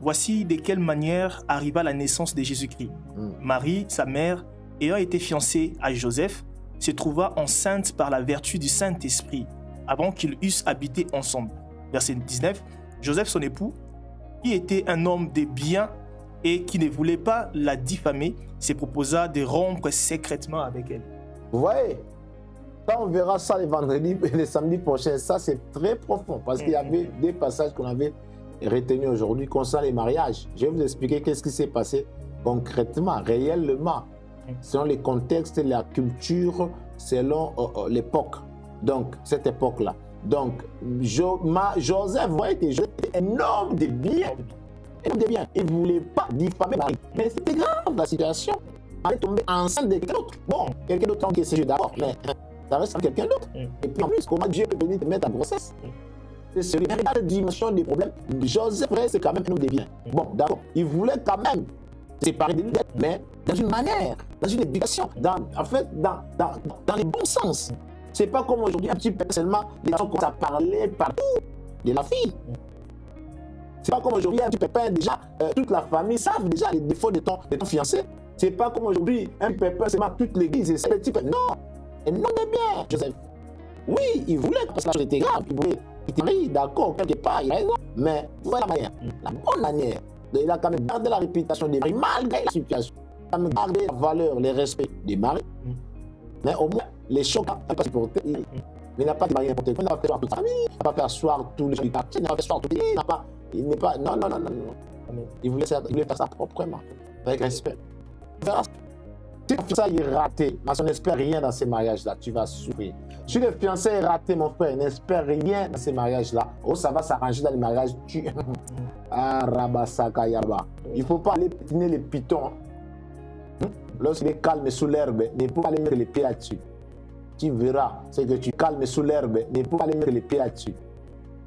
Voici de quelle manière arriva la naissance de Jésus-Christ. Marie, sa mère, ayant été fiancée à Joseph, se trouva enceinte par la vertu du Saint-Esprit, avant qu'ils eussent habité ensemble. Verset 19. Joseph, son époux, qui était un homme de bien et qui ne voulait pas la diffamer, se proposa de rompre secrètement avec elle. Vous voyez, ça on verra ça les vendredis et les samedis prochains. Ça c'est très profond parce qu'il y avait des passages qu'on avait retenus aujourd'hui concernant les mariages. Je vais vous expliquer qu'est-ce qui s'est passé concrètement, réellement, selon les contextes, la culture, selon l'époque. Donc, cette époque-là. Donc, Joseph, vous voyez que Joseph était un homme de bien. Il ne voulait pas diffamer Marie. Mais c'était grave la situation. Elle est tombée enceinte de quelqu'un d'autre. Bon, quelqu'un d'autre qui est séjour d'abord, mais ça reste quelqu'un d'autre. Et puis en plus, comment Dieu peut venir te mettre en grossesse? C'est la dimension des problèmes. Joseph, c'est quand même un homme de bien. Bon, d'accord. Il voulait quand même séparer de lui, mais dans une manière, dans une éducation, en fait, dans les bons sens. C'est pas comme aujourd'hui, un petit peu seulement, les gens commencent à parler partout de la fille. C'est pas comme aujourd'hui, un petit pépin, déjà, toute la famille savent déjà les défauts de ton fiancé. C'est pas comme aujourd'hui, un pépin, c'est toute l'église, c'est petit peu. Non, et non, mais bien, Joseph. Oui, il voulait, parce que la chose était grave, il voulait, il était marié, d'accord, quelque part, il a raison. Mais, voilà la manière, la bonne manière. Il a quand même gardé la réputation des maris, malgré la situation. Il a quand même gardé la valeur, le respect des maris. Mais au moins, les chocs, il n'a pas supporté. Il n'a pas de mari n'importe quoi, il n'a pas fait asseoir toute sa famille, il n'a pas fait asseoir tous les gens du quartier, il n'a pas fait asseoir tout le pays, il n'est pas. Non. Il voulait faire ça proprement, avec respect. Si ça est raté, mais on n'espère rien dans ces mariages-là, tu vas souffrir. Si le fiancé est raté, mon frère, n'espère rien dans ces mariages-là. Oh, ça va s'arranger dans les mariages. Ah, Rabasaka Yaba. Il ne faut pas aller pétiner les pitons. Lorsqu'il est calme sous l'herbe, il ne faut pas aller mettre les pieds là-dessus. Tu verras ce que tu calmes sous l'herbe, il ne faut pas aller mettre les pieds là-dessus.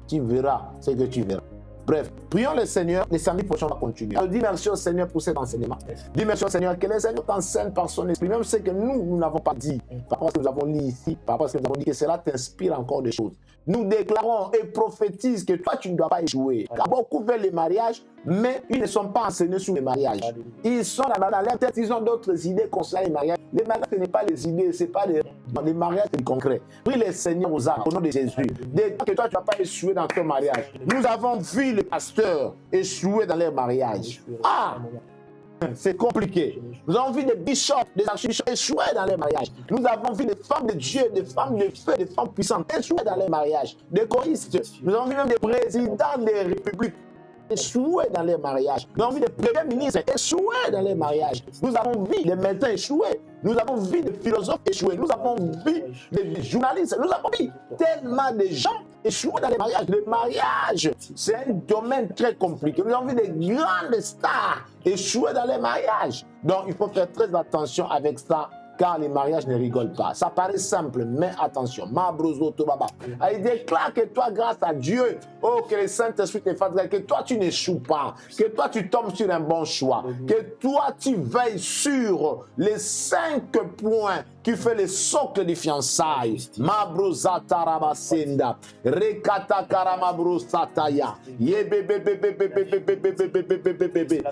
Tu verras ce que tu verras. Bref, prions le Seigneur, les samedis prochains on va continuer. Alors dis merci au Seigneur pour cet enseignement. Dis merci au Seigneur que le Seigneur t'enseigne par son esprit. Même ce que nous n'avons pas dit, par rapport à ce que nous avons lu ici, par rapport à ce que nous avons dit, que cela t'inspire encore des choses. Nous déclarons et prophétisons que toi tu ne dois pas échouer. Car beaucoup veulent les mariages, mais ils ne sont pas enseignés sur les mariages. Ils sont dans leur tête, ils ont d'autres idées concernant les mariages. Les mariages, ce n'est pas les idées, ce n'est pas les mariages, c'est du concret. Prie le Seigneur aux âmes, au nom de Jésus. Que toi, tu ne vas pas échouer dans ton mariage. Nous avons vu les pasteurs échouer dans leur mariage. Ah! c'est compliqué. Nous avons vu des bishops, des archbishops échouer dans les mariages. Nous avons vu des femmes de Dieu, des femmes de feu, des femmes puissantes échouer dans les mariages. Des choristes. Nous avons vu même des présidents des républiques échouer dans les mariages. Nous avons vu des premiers ministres échouer dans les mariages. Nous avons vu des médecins échouer. Nous avons vu des philosophes échouer. Nous avons vu des journalistes. Nous avons vu tellement de gens échouer dans les mariages. Les mariages, c'est un domaine très compliqué. Nous avons vu des grandes stars échouer dans les mariages. Donc, il faut faire très attention avec ça. Car les mariages ne rigolent pas. Ça paraît simple, mais attention. Mabrozo Tobaba. Il déclare que toi, grâce à Dieu, oh, que le Saint-Esprit te fasse, que toi, tu n'échoues pas. Que toi, tu tombes sur un bon choix. Que toi, tu veilles sur les 5 points qui fait le socle des fiançailles. Mabroza Tarabasenda. Rekata Karamabrousataya.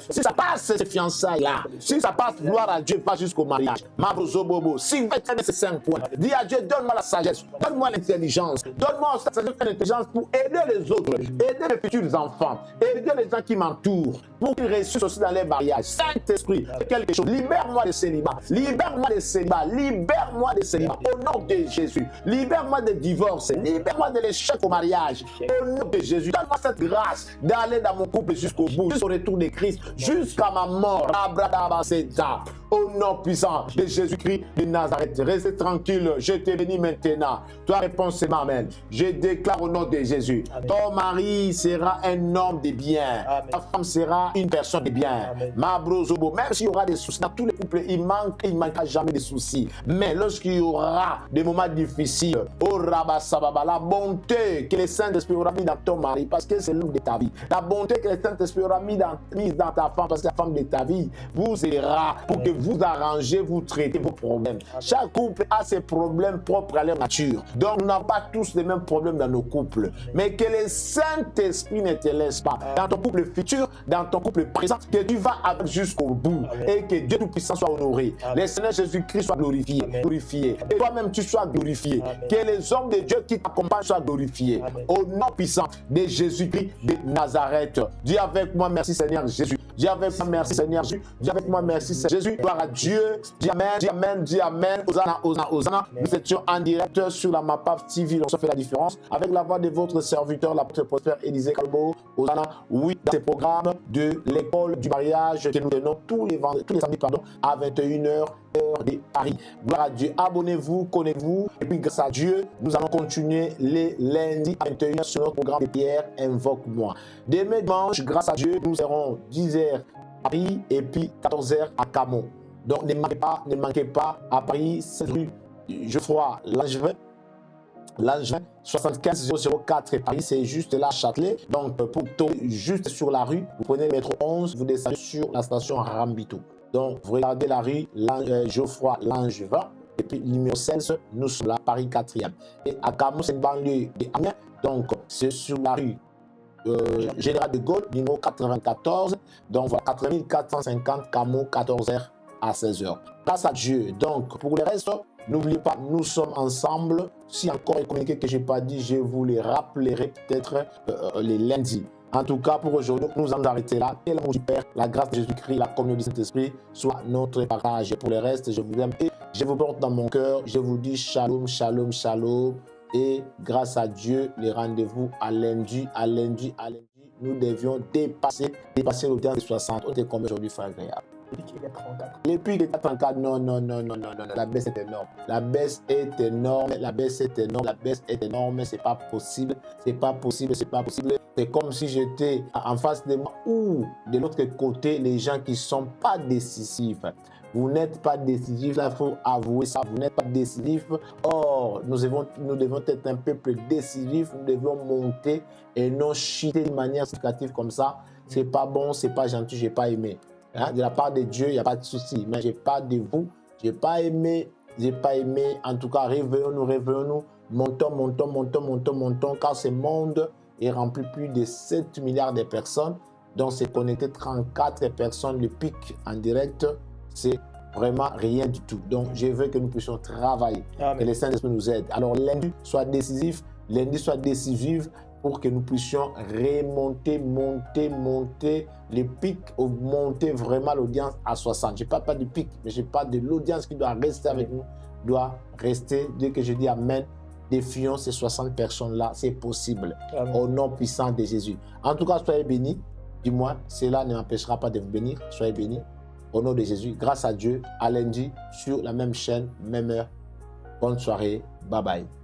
Si ça passe, ces fiançailles-là, si ça passe, gloire à Dieu, pas jusqu'au mariage. Mabrozo Bobo, si vous faites ces 5 points, dis à Dieu, donne-moi la sagesse, donne-moi l'intelligence, donne-moi la sagesse et l'intelligence pour aider les autres, aider les futurs enfants, aider les gens qui m'entourent, pour qu'ils réussissent aussi dans les mariages. Saint-Esprit, quelque chose, libère-moi des célibats, libère-moi des célibats, libère-moi des célibats, au nom de Jésus, libère-moi des divorces, libère-moi de l'échec au mariage, au nom de Jésus, donne-moi cette grâce d'aller dans mon couple jusqu'au bout, jusqu'au retour de Christ, jusqu'à ma mort, au nom puissant de Jésus-Christ de Nazareth. Restez tranquille, je te bénis maintenant. Toi, réponds c'est amen. Je déclare au nom de Jésus. Amen. Ton mari sera un homme de bien. Amen. Ta femme sera une personne de bien. Ma brozobo, même s'il y aura des soucis, dans tous les couples, il ne manquera jamais de soucis. Mais lorsqu'il y aura des moments difficiles, oh Rabasababa, la bonté que le Saint-Esprit aura mis dans ton mari, parce que c'est l'homme de ta vie. La bonté que le Saint-Esprit aura mis dans ta femme, parce que la femme de ta vie vous aidera pour que vous arrangez, vous traitez vos problèmes. Chaque couple a ses problèmes propres à leur nature. Donc, nous n'avons pas tous les mêmes problèmes dans nos couples. Mais que le Saint-Esprit ne te laisse pas. Dans ton couple futur, dans ton couple présent, que tu vas avec jusqu'au bout. Amen. Et que Dieu Tout-Puissant soit honoré. Amen. Le Seigneur Jésus-Christ soit glorifié. Glorifié. Et toi-même, tu sois glorifié. Amen. Que les hommes de Dieu qui t'accompagnent soient glorifiés. Amen. Au nom puissant de Jésus-Christ de Nazareth. Dis avec moi, merci Seigneur Jésus. Dis avec moi, merci Seigneur Jésus. Dis avec moi, merci Seigneur Jésus. Gloire à Dieu. Dis amen, dis amen, dis amen. Hosanna, Hosanna, Hosanna. Nous étions en direct sur la MAPAF TV. On se fait la différence avec la voix de votre serviteur, l'apôtre prospère Élisée Kalbo. Hosanna, oui, dans ces programmes de l'école du mariage que nous donnons tous les samedis à 21h, heure de Paris. Gloire à Dieu. Abonnez-vous, connectez-vous. Et puis, grâce à Dieu, nous allons continuer les lundis à 21h sur notre programme de prière Invoque-moi. Demain dimanche, grâce à Dieu, nous serons 10h à Paris et puis 14h à Camon. Donc, ne manquez pas à Paris, 7 rue Geoffroy Langevin, 75 004 Paris, c'est juste là, Châtelet. Donc, pour juste sur la rue, vous prenez le métro 11, vous descendez sur la station Rambito. Donc, vous regardez la rue Geoffroy Langevin, et puis numéro 16, nous sommes là, Paris 4e. Et à Camon, c'est une banlieue de Amiens, donc c'est sur la rue Général de Gaulle, numéro 94. Donc, voilà, 4450 Camon, 14h à 16h. Grâce à Dieu. Donc, pour le reste, n'oubliez pas, nous sommes ensemble. Si encore un communiqué que je n'ai pas dit, je vous les rappellerai peut-être les lundis. En tout cas, pour aujourd'hui, nous allons arrêter là. Que l'amour du Père, la grâce de Jésus-Christ, la communion du Saint-Esprit soit notre partage. Pour le reste, je vous aime et je vous porte dans mon cœur. Je vous dis shalom, shalom, shalom. Et grâce à Dieu, les rendez-vous à lundi. Nous devions dépasser le temps de 60. On était combien aujourd'hui, frère Gréa? Depuis qu'il est 34, non, la baisse est énorme. La baisse est énorme, c'est pas possible. C'est comme si j'étais en face de moi ou de l'autre côté, les gens qui sont pas décisifs. Vous n'êtes pas décisif, il faut avouer ça, vous n'êtes pas décisif. Or, nous devons être un peuple décisif, nous devons monter et non chuter de manière significative comme ça. C'est pas bon, c'est pas gentil, j'ai pas aimé. Hein? De la part de Dieu, il n'y a pas de souci, mais j'ai pas de vous, j'ai pas aimé. En tout cas, réveillons-nous, montons, car ce monde est rempli plus de 7 milliards de personnes, dont c'est connecté 34 personnes, le pic en direct. C'est vraiment rien du tout. Donc, je veux que nous puissions travailler. Amen. Que le Saint-Esprit nous aide. Alors, lundi soit décisif. pour que nous puissions remonter, monter les pics, monter vraiment l'audience à 60. Je ne parle pas du pic, mais je parle de l'audience qui doit rester avec nous, doit rester. Dès que je dis Amen, défions ces 60 personnes-là, c'est possible. Amen. Au nom puissant de Jésus. En tout cas, soyez bénis. Dis-moi, cela ne m'empêchera pas de vous bénir. Soyez bénis. Au nom de Jésus, grâce à Dieu, à lundi, sur la même chaîne, même heure. Bonne soirée. Bye bye.